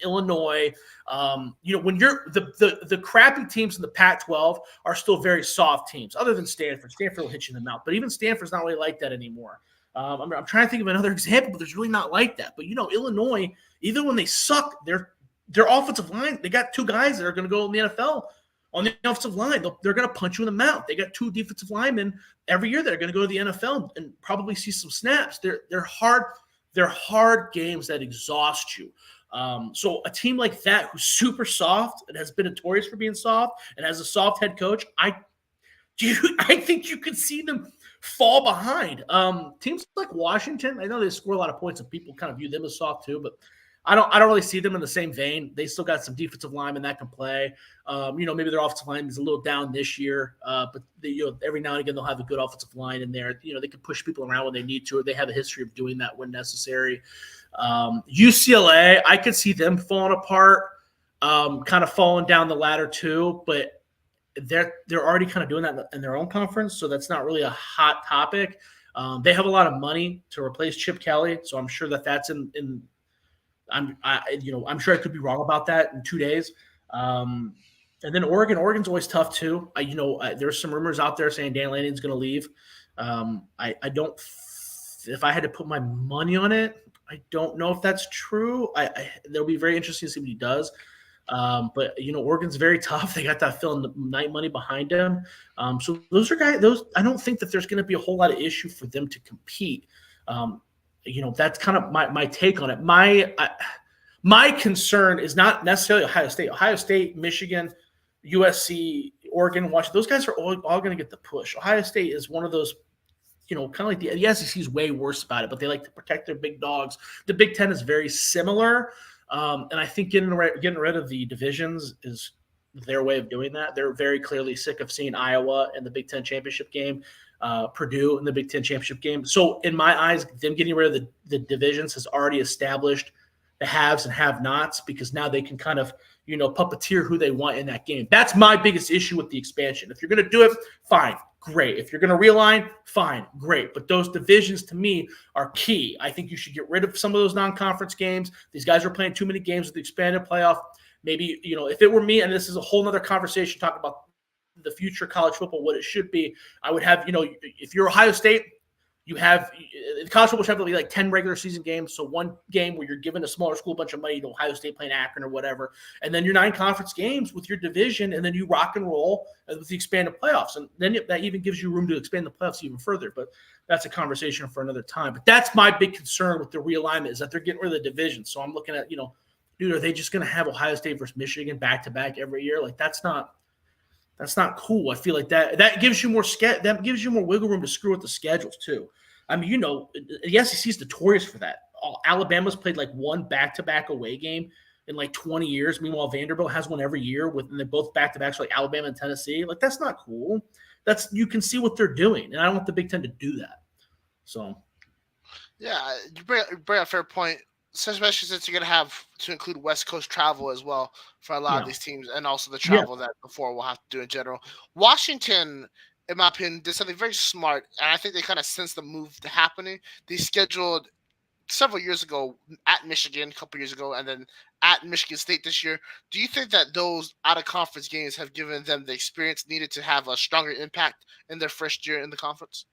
Illinois. When you're the crappy teams in the Pac-12 are still very soft teams, other than Stanford. Stanford will hit you in the mouth, but even Stanford's not really like that anymore. I'm trying to think of another example, but there's really not like that. But Illinois, even when they suck, their offensive line, they got 2 guys that are going to go in the NFL on the offensive line. They're going to punch you in the mouth. They got 2 defensive linemen every year that are going to go to the NFL and probably see some snaps. They're hard games that exhaust you. So a team like that who's super soft and has been notorious for being soft and has a soft head coach, I think you could see them fall behind. Teams like Washington, I know they score a lot of points and people kind of view them as soft too, but I don't really see them in the same vein. They still got some defensive linemen that can play. Maybe their offensive line is a little down this year, but every now and again they'll have a good offensive line in there. They can push people around when they need to, or they have a history of doing that when necessary. UCLA, I could see them falling apart, kind of falling down the ladder too, but they're already kind of doing that in their own conference, so that's not really a hot topic. They have a lot of money to replace Chip Kelly, so I'm sure that's in. I'm sure I could be wrong about that in 2 days. And then Oregon's always tough too. There's some rumors out there saying Dan Lanning's going to leave. If I had to put my money on it, I don't know if that's true. It'll be very interesting to see what he does. But Oregon's very tough. They got that Phil Knight money behind them. So those are guys. I don't think that there's going to be a whole lot of issue for them to compete. That's kind of my take on it. My concern is not necessarily Ohio State. Ohio State, Michigan, USC, Oregon, Washington. Those guys are all going to get the push. Ohio State is one of those. Kind of like the SEC is way worse about it, but they like to protect their big dogs. The Big Ten is very similar, and I think getting rid of the divisions is their way of doing that. They're very clearly sick of seeing Iowa in the Big Ten championship game, Purdue in the Big Ten championship game. So in my eyes, them getting rid of the divisions has already established the haves and have-nots, because now they can kind of puppeteer who they want in that game. That's my biggest issue with the expansion. If you're going to do it, fine. great. If you're going to realign, fine, great. But those divisions to me are key. I think you should get rid of some of those non-conference games. These guys are playing too many games with the expanded playoff. Maybe, if it were me, and this is a whole nother conversation talking about the future of college football, what it should be, I would have, if you're Ohio State, you have college football should have like 10 regular season games. So one game where you're giving a smaller school a bunch of money to Ohio State playing Akron or whatever. And then your 9 conference games with your division. And then you rock and roll with the expanded playoffs. And then that even gives you room to expand the playoffs even further. But that's a conversation for another time. But that's my big concern with the realignment is that they're getting rid of the division. So I'm looking at, dude, are they just going to have Ohio State versus Michigan back-to-back every year? Like that's not cool. I feel like that gives you more wiggle room to screw with the schedules too. I mean, the SEC is notorious for that. Alabama's played like one back-to-back away game in like 20 years. Meanwhile, Vanderbilt has one every year and they're both back-to-backs like Alabama and Tennessee. Like that's not cool. You can see what they're doing, and I don't want the Big Ten to do that. So, yeah, you bring up a fair point. Especially since you're going to have to include West Coast travel as well for a lot of these teams, and also the travel that before we'll have to do in general. Washington, in my opinion, did something very smart, and I think they kind of sensed the move happening. They scheduled several years ago at Michigan, a couple years ago, and then at Michigan State this year. Do you think that those out-of-conference games have given them the experience needed to have a stronger impact in their first year in the conference?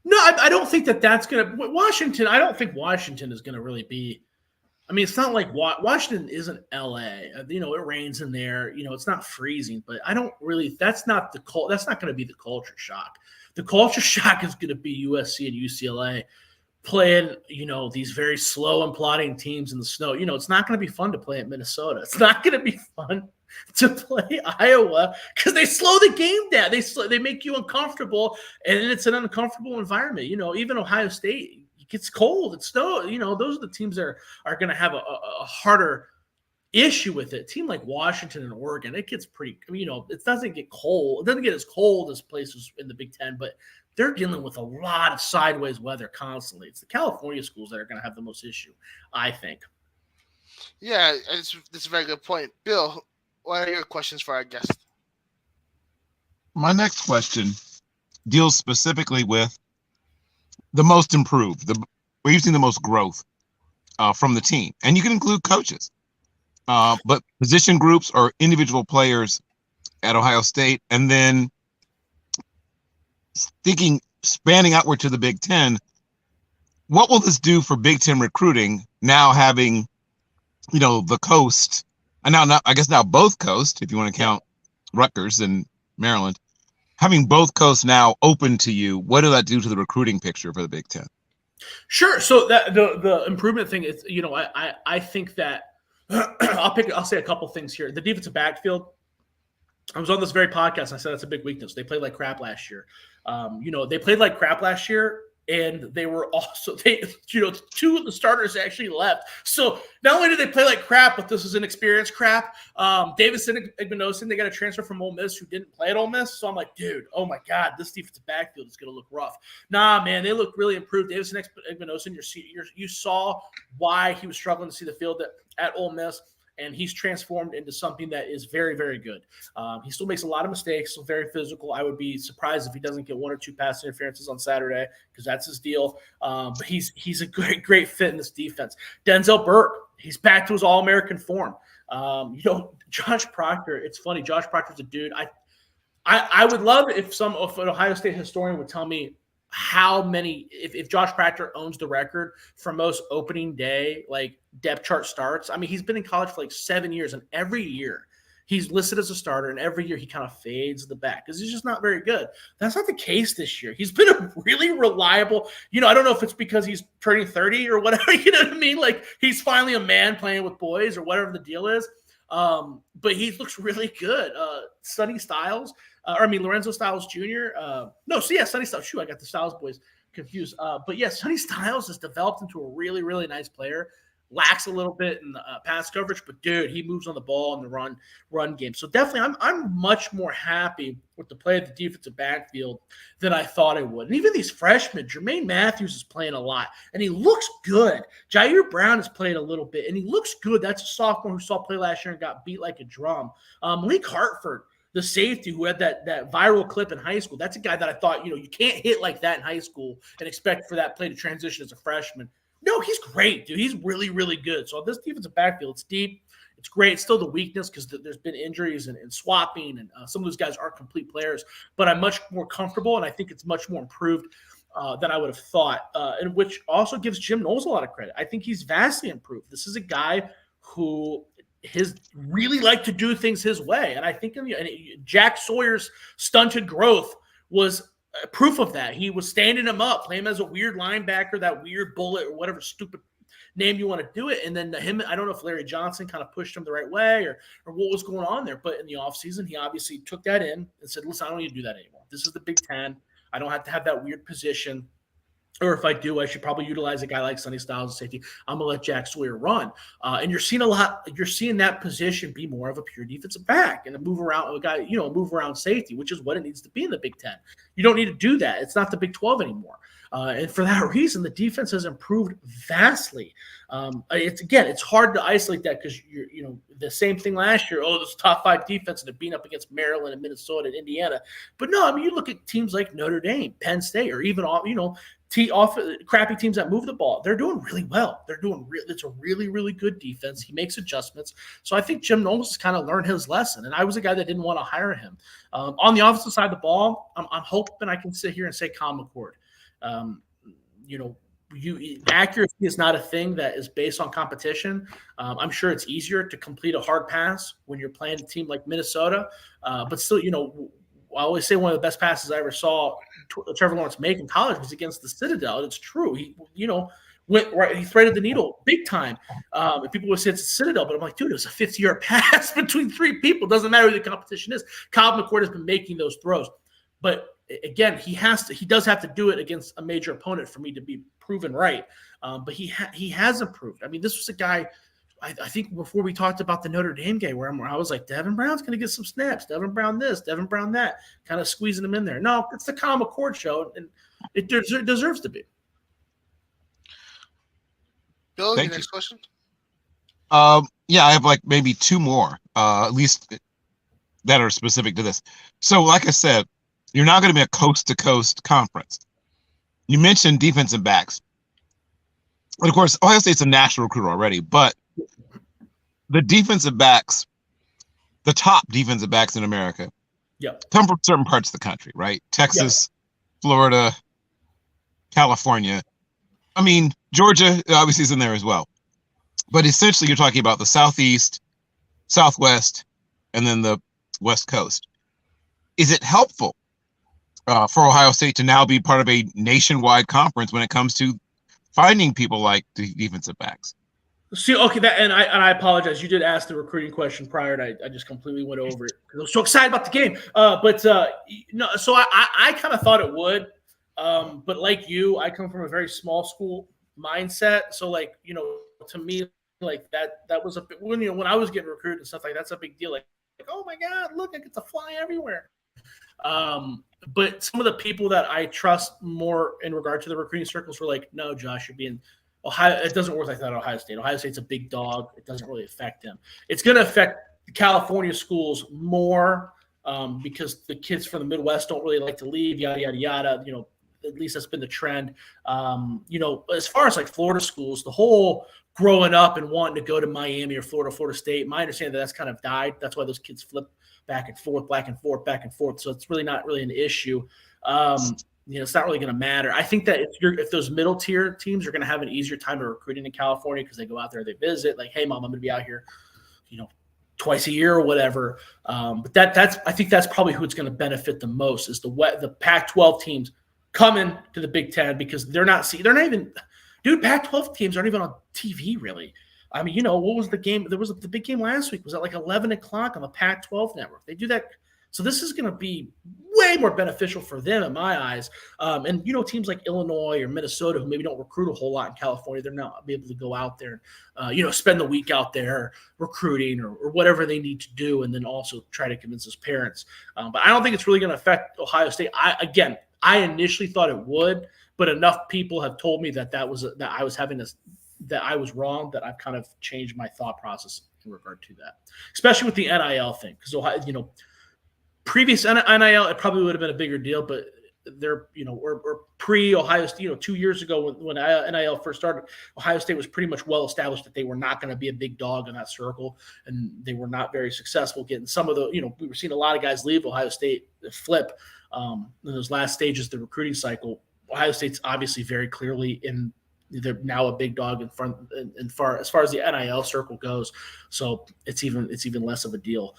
No, I don't think that's going to – Washington, I don't think Washington is going to really be – I mean, it's not like Washington isn't L.A. It rains in there. It's not freezing, but I don't really – that's not going to be the culture shock. The culture shock is going to be USC and UCLA playing, these very slow and plodding teams in the snow. It's not going to be fun to play at Minnesota. It's not going to be fun to play Iowa because they slow the game down. They make you uncomfortable, and it's an uncomfortable environment. Even Ohio State, it gets cold. It's snow. Those are the teams that are going to have a harder issue with it. A team like Washington and Oregon, it gets pretty. It doesn't get cold. It doesn't get as cold as places in the Big Ten, but they're dealing with a lot of sideways weather constantly. It's the California schools that are going to have the most issue, I think. Yeah, it's a very good point. Bill, what are your questions for our guest? My next question deals specifically with the most improved, where you've seen the most growth from the team. And you can include coaches, but position groups or individual players at Ohio State. And then spanning outward to the Big Ten, what will this do for Big Ten recruiting now having, the coast, and now both coasts, if you want to count Rutgers and Maryland, having both coasts now open to you, what does that do to the recruiting picture for the Big Ten? Sure. So that the improvement thing is, I think that I'll say a couple things here. The defensive backfield. I was on this very podcast. And I said that's a big weakness. They played like crap last year. They played like crap last year, and they were also two of the starters actually left. So not only did they play like crap, but this is an experienced crap. Davison Igbinosun, they got a transfer from Ole Miss who didn't play at Ole Miss. So I'm like, dude, oh my God, this defensive backfield is going to look rough. Nah, man, they look really improved. Davison Igbinosun, you saw why he was struggling to see the field at Ole Miss. And he's transformed into something that is very, very good. He still makes a lot of mistakes, still very physical. I would be surprised if he doesn't get 1 or 2 pass interferences on Saturday because that's his deal. But he's a great fit in this defense. Denzel Burke, he's back to his All-American form. Josh Proctor, it's funny. Josh Proctor's a dude. I would love if an Ohio State historian would tell me how many, if Josh Proctor owns the record for most opening day, like depth chart starts. I mean, he's been in college for like 7 years, and every year he's listed as a starter, and every year he kind of fades to the back because he's just not very good. That's not the case this year. He's been a really reliable, I don't know if it's because he's turning 30 or whatever, you know what I mean? Like he's finally a man playing with boys or whatever the deal is. But he looks really good. Lorenzo Styles Jr. Sonny Styles. Shoot, I got the Styles boys confused. But yeah, Sonny Styles has developed into a really, really nice player. Lacks a little bit in the pass coverage, but dude, he moves on the ball in the run game. So definitely, I'm much more happy with the play of the defensive backfield than I thought I would. And even these freshmen, Jermaine Matthews is playing a lot, and he looks good. Jair Brown has played a little bit, and he looks good. That's a sophomore who saw play last year and got beat like a drum. Malik Hartford, the safety who had that viral clip in high school. That's a guy that I thought, you can't hit like that in high school and expect for that play to transition as a freshman. No, he's great, dude. He's really, really good. So this defensive backfield, it's deep. It's great. It's still the weakness because there's been injuries and swapping, and some of those guys aren't complete players. But I'm much more comfortable, and I think it's much more improved than I would have thought, and which also gives Jim Knowles a lot of credit. I think he's vastly improved. This is a guy who really liked to do things his way, and I think Jack Sawyer's stunted growth was proof of that. He was standing him up, playing him as a weird linebacker, that weird bullet or whatever stupid name you want to do it. And then I don't know if Larry Johnson kind of pushed him the right way or what was going on there. But in the offseason, he obviously took that in and said, listen, I don't need to do that anymore. This is the Big Ten. I don't have to have that weird position. Or if I do, I should probably utilize a guy like Sonny Styles as safety. I'm gonna let Jack Sawyer run, and you're seeing that position be more of a pure defensive back and a move around safety, which is what it needs to be in the Big Ten. You don't need to do that. It's not the Big 12 anymore, and for that reason, the defense has improved vastly. It's hard to isolate that because you're the same thing last year. Oh, this top 5 defense and they're beating up against Maryland and Minnesota and Indiana, but no, I mean you look at teams like Notre Dame, Penn State, or even crappy teams that move the ball. They're doing really well. It's a really, really good defense. He makes adjustments. So I think Jim Knowles has kind of learned his lesson. And I was a guy that didn't want to hire him. On the offensive side of the ball, I'm hoping I can sit here and say Kyle McCord. Accuracy is not a thing that is based on competition. I'm sure it's easier to complete a hard pass when you're playing a team like Minnesota. But still, I always say one of the best passes I ever saw Trevor Lawrence make in college was against the Citadel. It's true. He, went right. He threaded the needle big time. And people would say it's a Citadel, but I'm like, dude, it was a 50-yard pass between 3 people. Doesn't matter who the competition is. Kyle McCord has been making those throws, but again, he does have to do it against a major opponent for me to be proven right. But he has improved. I mean, this was a guy. I think before we talked about the Notre Dame game where I was like, Devin Brown's going to get some snaps. Devin Brown this, Devin Brown that, kind of squeezing him in there. No, it's the Kyle McCord show, and it deserves to be. Bill, Thank your you. next question? Yeah, I have like maybe 2 more, at least that are specific to this. So, like I said, you're not going to be a coast-to-coast conference. You mentioned defensive backs. And of course, Ohio State's a national recruiter already, but the defensive backs, the top defensive backs in America, come from certain parts of the country, right? Texas, Florida, California. I mean, Georgia obviously is in there as well. But essentially, you're talking about the Southeast, Southwest, and then the West Coast. Is it helpful for Ohio State to now be part of a nationwide conference when it comes to finding people like the defensive backs? See, okay, and I apologize. You did ask the recruiting question prior, and I just completely went over it because I was so excited about the game. So I kind of thought it would, but like you, I come from a very small school mindset. So to me, like that was a bit when I was getting recruited and stuff like that's a big deal. Like oh my God, look, I get to fly everywhere. But some of the people that I trust more in regard to the recruiting circles were like, no, Josh, you're being Ohio. It doesn't work like that at Ohio State. Ohio State's a big dog. It doesn't really affect them. It's going to affect the California schools more because the kids from the Midwest don't really like to leave, yada, yada, yada. At least that's been the trend. As far as like Florida schools, the whole growing up and wanting to go to Miami or Florida State, my understanding that's kind of died. That's why those kids flip back and forth. So it's really not really an issue. It's not really going to matter. I think that if those middle tier teams are going to have an easier time of recruiting in California because they go out there, they visit, like, hey, mom, I'm going to be out here, twice a year or whatever. But I think that's probably who it's going to benefit the most is the Pac-12 teams coming to the Big Ten because they're not even, dude. Pac-12 teams aren't even on TV really. I mean, what was the game? There was the big game last week. Was at like 11 o'clock on the Pac-12 network. They do that. So this is going to be way more beneficial for them in my eyes. And teams like Illinois or Minnesota who maybe don't recruit a whole lot in California, they're not be able to go out there, spend the week out there recruiting or whatever they need to do, and then also try to convince his parents. But I don't think it's really going to affect Ohio State. I initially thought it would, but enough people have told me that I was wrong, that I've kind of changed my thought process in regard to that, especially with the NIL thing. Because previous NIL, it probably would have been a bigger deal, but they're, or pre-Ohio State, 2 years ago when NIL first started, Ohio State was pretty much well established that they were not going to be a big dog in that circle, and they were not very successful getting some of the, we were seeing a lot of guys leave Ohio State, flip in those last stages of the recruiting cycle. Ohio State's obviously very clearly they're now a big dog in front, as far as the NIL circle goes. So it's even less of a deal.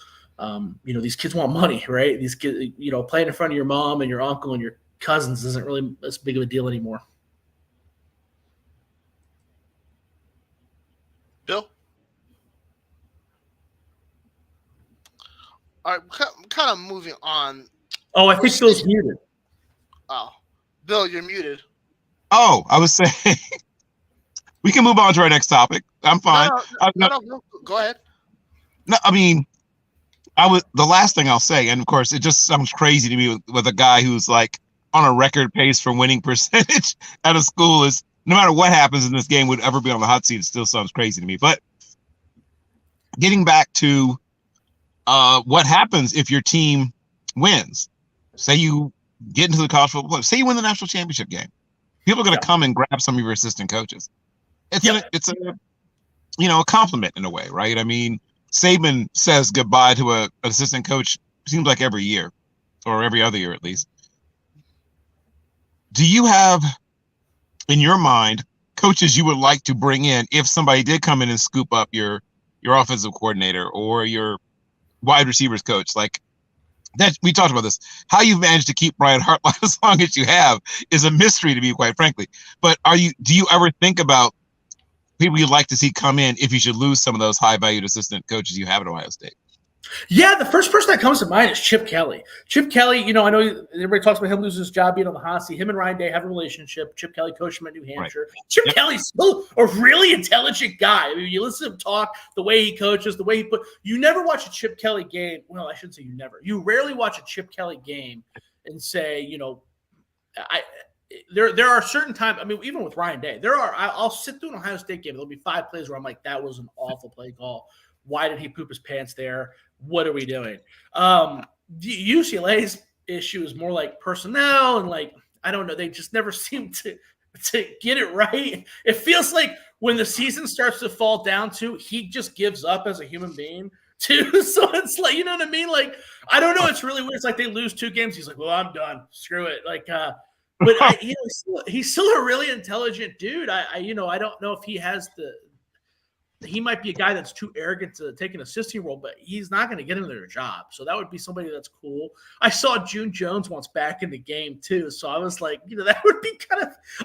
These kids want money, right? These kids, playing in front of your mom and your uncle and your cousins isn't really as big of a deal anymore. Bill? All right, kind of moving on. Oh, I think Bill's muted. Oh, Bill, you're muted. Oh, I was saying we can move on to our next topic. I'm fine. No, go ahead. No, I mean, the last thing I'll say, and of course, it just sounds crazy to me with a guy who's like on a record pace for winning percentage at a school is no matter what happens in this game would ever be on the hot seat. It still sounds crazy to me. But getting back to what happens if your team wins, say you get into the college football playoffs, say you win the national championship game, people are going to come and grab some of your assistant coaches. It's a compliment in a way, right? I mean, Saban says goodbye to an assistant coach, seems like every year or every other year at least. Do you have in your mind coaches you would like to bring in if somebody did come in and scoop up your offensive coordinator or your wide receivers coach? Like that, we talked about this. How you've managed to keep Brian Hartline as long as you have is a mystery to me, quite frankly. But do you ever think about people you'd like to see come in if you should lose some of those high-valued assistant coaches you have at Ohio State? Yeah, the first person that comes to mind is Chip Kelly. Chip Kelly, I know everybody talks about him losing his job being on the hot seat. Him and Ryan Day have a relationship. Chip Kelly coached him at New Hampshire. Right. Chip Kelly's still a really intelligent guy. I mean, you listen to him talk, the way he coaches, the way he you never watch a Chip Kelly game. Well, I shouldn't say you never. You rarely watch a Chip Kelly game and say, there are certain times. I mean, even with Ryan Day, I'll sit through an Ohio State game. There'll be 5 plays where I'm like, that was an awful play call. Why did he poop his pants there? What are we doing? UCLA's issue is more like personnel and like, I don't know. They just never seem to get it right. It feels like when the season starts to fall down to, he just gives up as a human being too. So it's like, you know what I mean? Like, I don't know. It's really weird. It's like they lose 2 games. He's like, well, I'm done. Screw it. Like, but he's still a really intelligent dude. I don't know if he has he might be a guy that's too arrogant to take an assisting role, but he's not going to get into their job. So that would be somebody that's cool. I saw June Jones once back in the game too. So I was like, that would be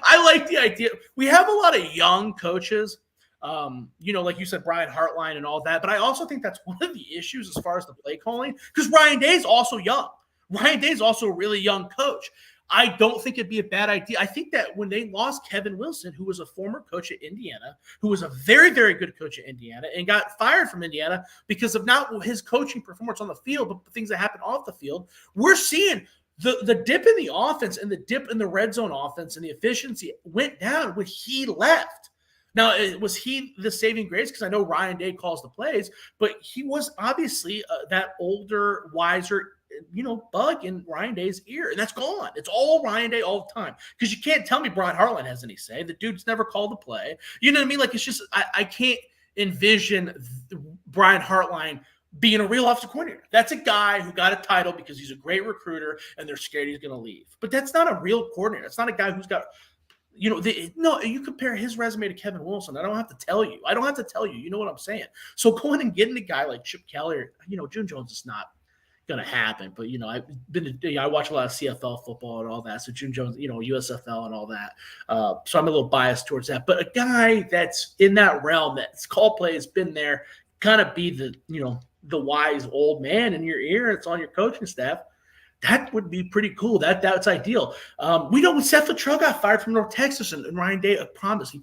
I like the idea. We have a lot of young coaches, like you said, Brian Hartline and all that. But I also think that's one of the issues as far as the play calling, because Ryan Day's also young. Ryan Day's also a really young coach. I don't think it'd be a bad idea. I think that when they lost Kevin Wilson, who was a former coach at Indiana, who was a very, very good coach at Indiana and got fired from Indiana because of not his coaching performance on the field, but the things that happened off the field, we're seeing the dip in the offense and the dip in the red zone offense and the efficiency went down when he left. Now, was he the saving grace? Because I know Ryan Day calls the plays, but he was obviously that older, wiser bug in Ryan Day's ear, and that's gone. It's all Ryan Day all the time, because you can't tell me Brian Hartline has any say. The dude's never called the play. You know what I mean? Like, it's just I can't envision Brian Hartline being a real offensive coordinator. That's a guy who got a title because he's a great recruiter, and they're scared he's going to leave. But that's not a real coordinator. It's not a guy who's got you compare his resume to Kevin Wilson. I don't have to tell you. You know what I'm saying? So going and getting a guy like Chip Kelly, June Jones is not going to happen. But, I watch a lot of CFL football and all that. So June Jones, USFL and all that. So I'm a little biased towards that. But a guy that's in that realm, that's call play, has been there, kind of be the wise old man in your ear. It's on your coaching staff. That would be pretty cool. That's ideal. We know when Seth Luttrell got fired from North Texas, and Ryan Day promised,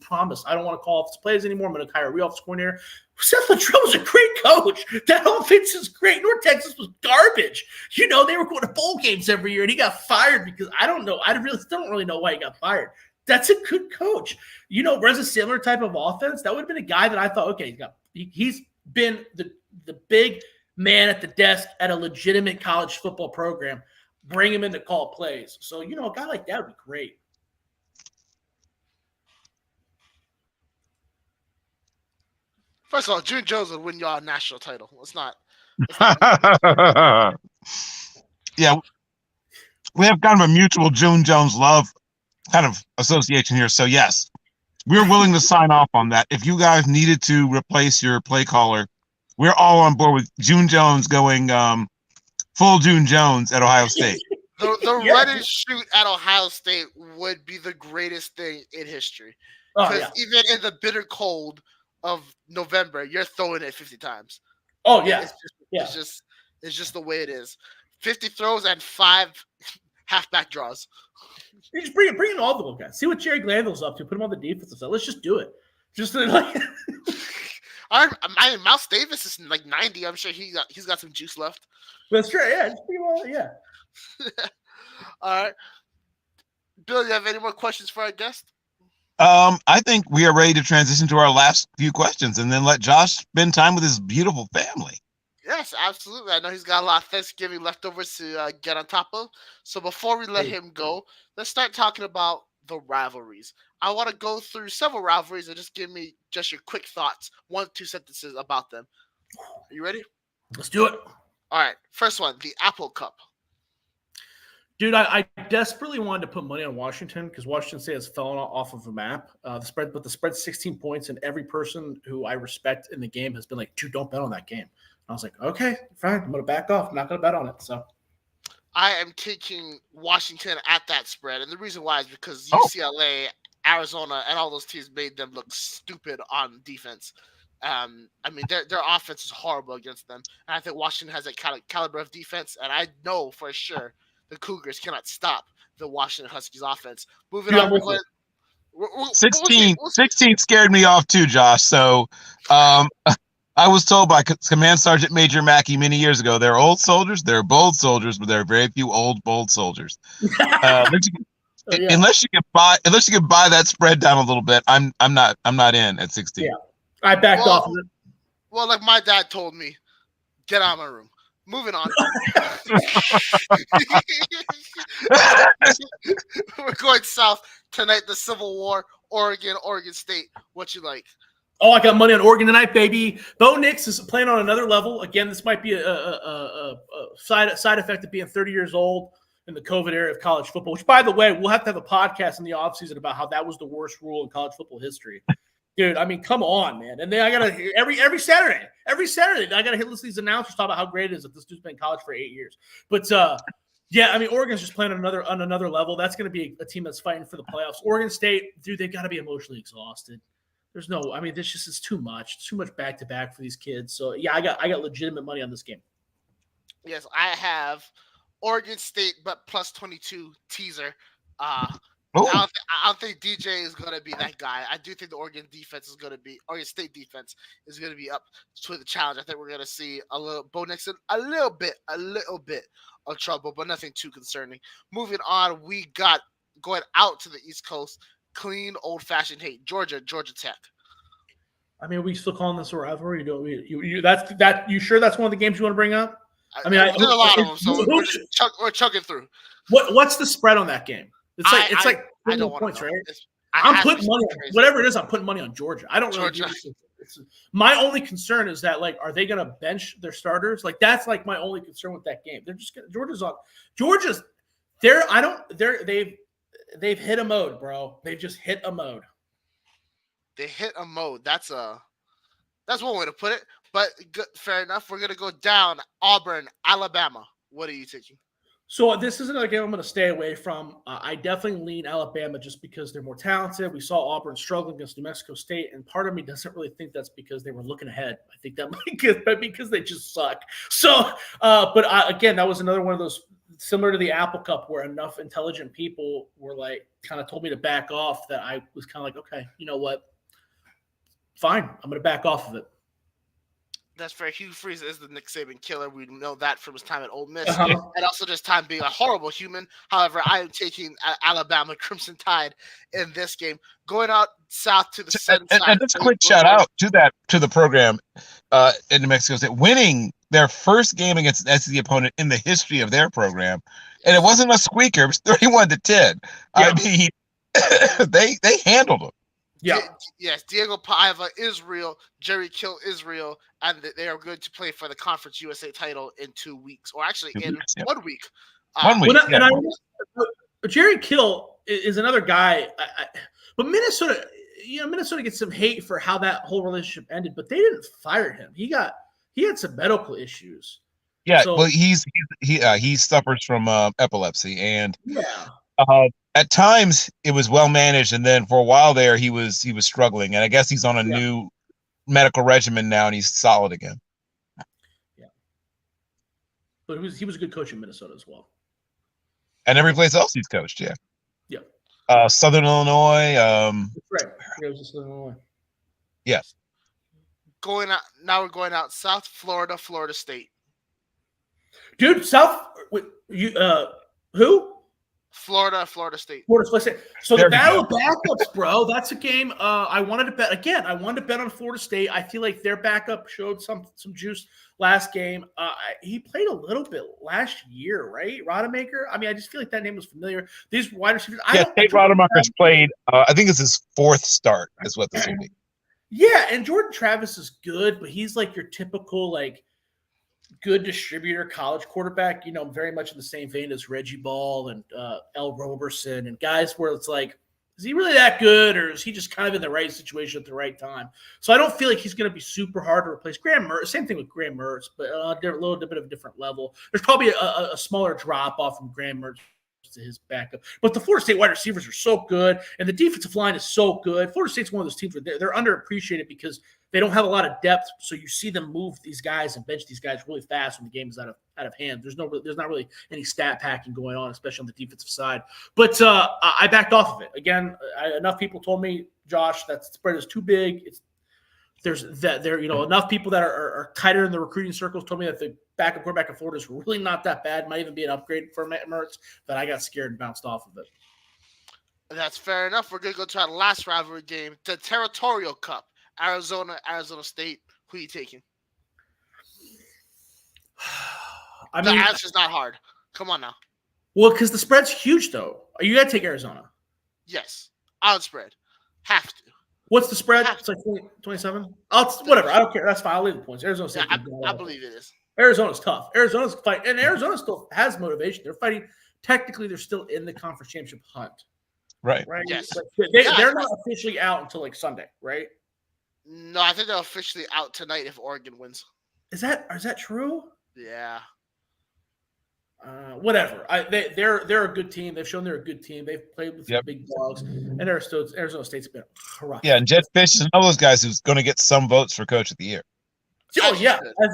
I don't want to call offensive plays anymore. I'm going to hire a real offensive coordinator. Seth Luttrell was a great coach. That offense is great. North Texas was garbage. They were going to bowl games every year, and he got fired because I don't know. I really don't really know why he got fired. That's a good coach. Runs a similar type of offense. That would have been a guy that I thought, okay, he's been the big man at the desk at a legitimate college football program. Bring him in to call plays. So, a guy like that would be great. First of all, June Jones would win y'all a national title. Let's not. Yeah, we have kind of a mutual June Jones love kind of association here. So yes, we're willing to sign off on that. If you guys needed to replace your play caller, we're all on board with June Jones going full June Jones at Ohio State. The run and shoot at Ohio State would be the greatest thing in history. Because even in the bitter cold of November, you're throwing it 50 times. Oh yeah, it's just the way it is. 50 throws and 5 halfback draws. You just bring in all the little guys. See what Jerry Glanville's up to. Put him on the defensive side. Let's just do it. Just like. Mouse Davis is like 90. I'm sure he's got some juice left. That's right. Yeah, just All right, Bill, you have any more questions for our guest? I think we are ready to transition to our last few questions and then let Josh spend time with his beautiful family. Yes, absolutely. I know he's got a lot of Thanksgiving leftovers to get on top of. So before we let him go, let's start talking about the rivalries. I want to go through several rivalries and just give me just your quick thoughts, 1-2 sentences about them. Are you ready? Let's do it. All right. First one, the Apple Cup. Dude, I desperately wanted to put money on Washington because Washington State has fallen off of the map. The spread's 16 points, and every person who I respect in the game has been like, dude, don't bet on that game. I was like, okay, fine. I'm going to back off. I'm not going to bet on it. So I am taking Washington at that spread. And the reason why is because UCLA, Arizona, and all those teams made them look stupid on defense. I mean, their offense is horrible against them. And I think Washington has that kind of caliber of defense. And I know for sure the Cougars cannot stop the Washington Huskies offense. Moving on. 16 scared me off too, Josh. So I was told by Command Sergeant Major Mackey many years ago, they're old soldiers, they're bold soldiers, but there are very few old, bold soldiers. Unless you can buy that spread down a little bit, I'm not in at 16. Yeah, I backed off of it. Well, like my dad told me, get out of my room. Moving on. We're going south tonight. The Civil War, Oregon State. What you like? Oh, I got money on Oregon tonight, baby. Bo Nix is playing on another level. Again, this might be a side effect of being 30 years old in the COVID era of college football, which, by the way, we'll have to have a podcast in the offseason about how that was the worst rule in college football history. Dude, I mean, come on, man. And then I got to hear every Saturday, I got to listen to these announcers talk about how great it is that this dude's been in college for 8 years. But, yeah, I mean, Oregon's just playing on another level. That's going to be a team that's fighting for the playoffs. Oregon State, dude, they've got to be emotionally exhausted. This just is too much. It's too much back-to-back for these kids. So, yeah, I got legitimate money on this game. Yes, I have Oregon State, but plus 22 teaser. I don't think DJ is going to be that guy. I do think the Oregon State defense is going to be up to the challenge. I think we're going to see Bo Nixon a little bit of trouble, but nothing too concerning. Moving on, we got going out to the East Coast. Clean, old-fashioned hate. Georgia Tech. I mean, are we still calling this a rivalry? You sure that's one of the games you want to bring up? I mean, there's a lot of them, so we're chugging through. What's the spread on that game? It's like I don't points, know. right? I'm putting money on whatever it is. I'm putting money on Georgia. I don't really. My only concern is that, like, are they going to bench their starters? Like, that's like my only concern with that game. They're just Georgia's. They've hit a mode, bro. They've just hit a mode. They hit a mode. That's one way to put it. But good, fair enough. We're gonna go down. Auburn, Alabama. What are you taking? So this is another game I'm going to stay away from. I definitely lean Alabama just because they're more talented. We saw Auburn struggling against New Mexico State, and part of me doesn't really think that's because they were looking ahead. I think that might be because they just suck. So, again, that was another one of those similar to the Apple Cup where enough intelligent people were like kind of told me to back off that I was kind of like, okay, you know what? Fine, I'm going to back off of it. That's fair. Hugh Freeze is the Nick Saban killer. We know that from his time at Ole Miss, Uh-huh. and also just time being a horrible human. However, I am taking Alabama Crimson Tide in this game, going out south to the sun And side. just a quick shout out to the program in New Mexico State, winning their first game against an SEC opponent in the history of their program, and it wasn't a squeaker. It was 31-10. I mean, they handled them. Yeah. Yes, Diego Paiva is real. Jerry Kill is real, and they are going to play for the Conference USA title in 2 weeks, or actually in 1 week. 1 week. Jerry Kill is another guy, but Minnesota gets some hate for how that whole relationship ended, but they didn't fire him. He had some medical issues. Yeah, so, well, he suffers from epilepsy, and yeah. At times it was well managed, and then for a while there he was struggling, and I guess he's on a new medical regimen now, and he's solid again. Yeah, but he was a good coach in Minnesota as well, and every place else he's coached. Yeah. Southern Illinois. That's right. Yeah, it was Southern Illinois. Yes. Now we're going out south, Florida State. Dude, who? Florida State. So the battle of backups, bro. That's a game I wanted to bet. Again, I wanted to bet on Florida State. I feel like their backup showed some juice last game. He played a little bit last year, right? Rodemaker. I mean, I just feel like that name was familiar. These wide receivers. Tate Rodemaker's played. I think it's his 4th start, is what this would be. Yeah, and Jordan Travis is good, but he's like your typical good distributor college quarterback, very much in the same vein as Reggie Ball and L. Roberson and guys where it's like, is he really that good, or is he just kind of in the right situation at the right time? So I don't feel like he's going to be super hard to replace. Graham Mertz, same thing with Graham Mertz, but a little bit of a different level. There's probably a smaller drop off from Graham Mertz to his backup. But the Florida State wide receivers are so good, and the defensive line is so good. Florida State's one of those teams where they're underappreciated because they don't have a lot of depth, so you see them move these guys and bench these guys really fast when the game is out of hand. There's not really any stat packing going on, especially on the defensive side. But I backed off of it. Again, enough people told me, Josh, that spread is too big. Enough people that are tighter in the recruiting circles told me that the backup quarterback in Florida is really not that bad. Might even be an upgrade for Mertz. That I got scared and bounced off of it. That's fair enough. We're going to go to our last rivalry game, the Territorial Cup. Arizona State. Who are you taking? The answer's not hard. Come on now. Well, because the spread's huge, though. You got to take Arizona. Yes. Outspread. Have to. What's the spread? It's like 27? Whatever. I don't care. That's fine. I'll leave the points. Arizona State. Yeah, I believe it is. Arizona's tough. Arizona's fighting. And Arizona still has motivation. They're fighting. Technically, they're still in the conference championship hunt. Right. Yes. But they're not officially out until Sunday, right? No, I think they're officially out tonight if Oregon wins. Is that true? Yeah. Whatever. They're a good team. They've shown they're a good team. They've played with some big dogs, and Arizona State's been rough. Yeah, and Jed Fish is one of those guys who's going to get some votes for Coach of the Year. Oh yeah, as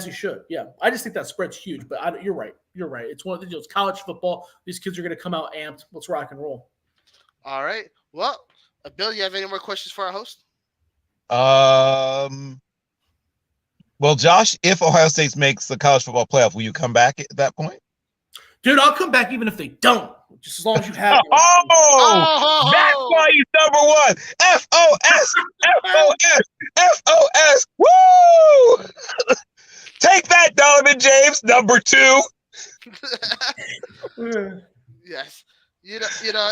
he should. Yeah, I just think that spread's huge. But you're right. It's one of the deals. College football. These kids are going to come out amped. Let's rock and roll. All right. Well, Bill, you have any more questions for our host? Well, Josh, if Ohio State makes the college football playoff, will you come back at that point? Dude, I'll come back even if they don't. Just as long as you have. That's why he's number one. FOS, FOS, FOS. Woo! Take that, Donovan James, number 2. Yes. You know,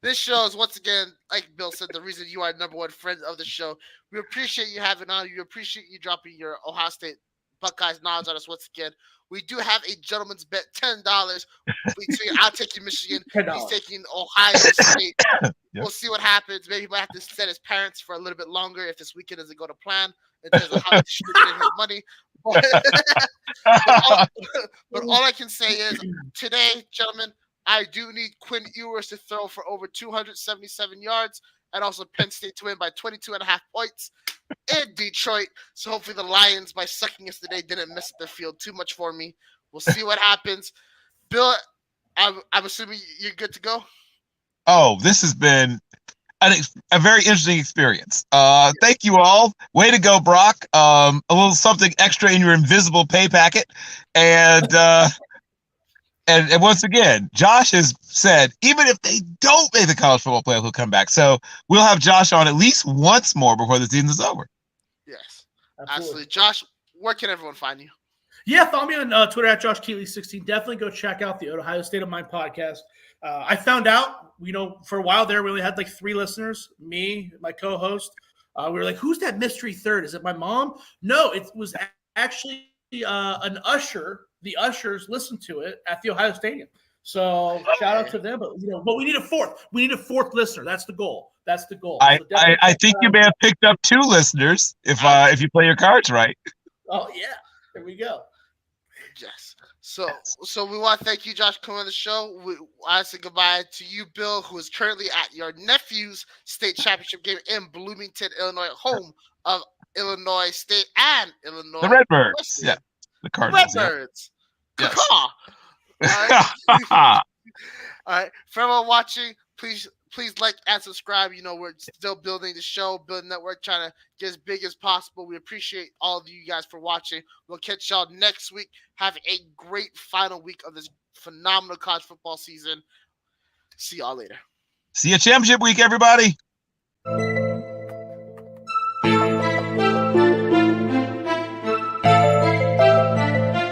this show is once again, like Bill said, the reason you are number one friend of the show. We appreciate you having on. We appreciate you dropping your Ohio State Buckeyes knowledge on us once again. We do have a gentleman's bet, $10. I'll take you Michigan. He's taking Ohio State. Yep. We'll see what happens. Maybe he might have to set his parents for a little bit longer if this weekend doesn't go to plan in terms of how he's distributing his money. But all I can say is today, gentlemen, I do need Quinn Ewers to throw for over 277 yards and also Penn State to win by 22.5 points in Detroit. So hopefully the Lions, by sucking us today, didn't miss the field too much for me. We'll see what happens. Bill, I'm assuming you're good to go? Oh, this has been a very interesting experience. Thank you all. Way to go, Brock. A little something extra in your invisible pay packet. And once again, Josh has said, even if they don't make the college football playoff, he'll come back. So we'll have Josh on at least once more before the season is over. Yes, absolutely. Josh, where can everyone find you? Yeah, follow me on Twitter at Josh Keatley 16. Definitely go check out the Ohio State of Mind podcast. I found out, for a while there, we only had like 3 listeners, me, my co-host. We were like, who's that mystery third? Is it my mom? No, it was actually an usher. The ushers listened to it at the Ohio Stadium. So shout out to them. But we need a fourth. We need a 4th listener. That's the goal. I think you may have picked up 2 listeners if you play your cards right. Oh yeah, there we go. Yes. So we want to thank you, Josh, for coming on the show. I say goodbye to you, Bill, who is currently at your nephew's state championship game in Bloomington, Illinois, home of Illinois State and Illinois. The Redbirds. Yeah. The Cardinals. Redbirds. Yeah. Yes. All right. For everyone watching, please like and subscribe. We're still building the show, building network, trying to get as big as possible. We appreciate all of you guys for watching. We'll catch y'all next week. Have a great final week of this phenomenal college football season. See y'all later. See you championship week, everybody.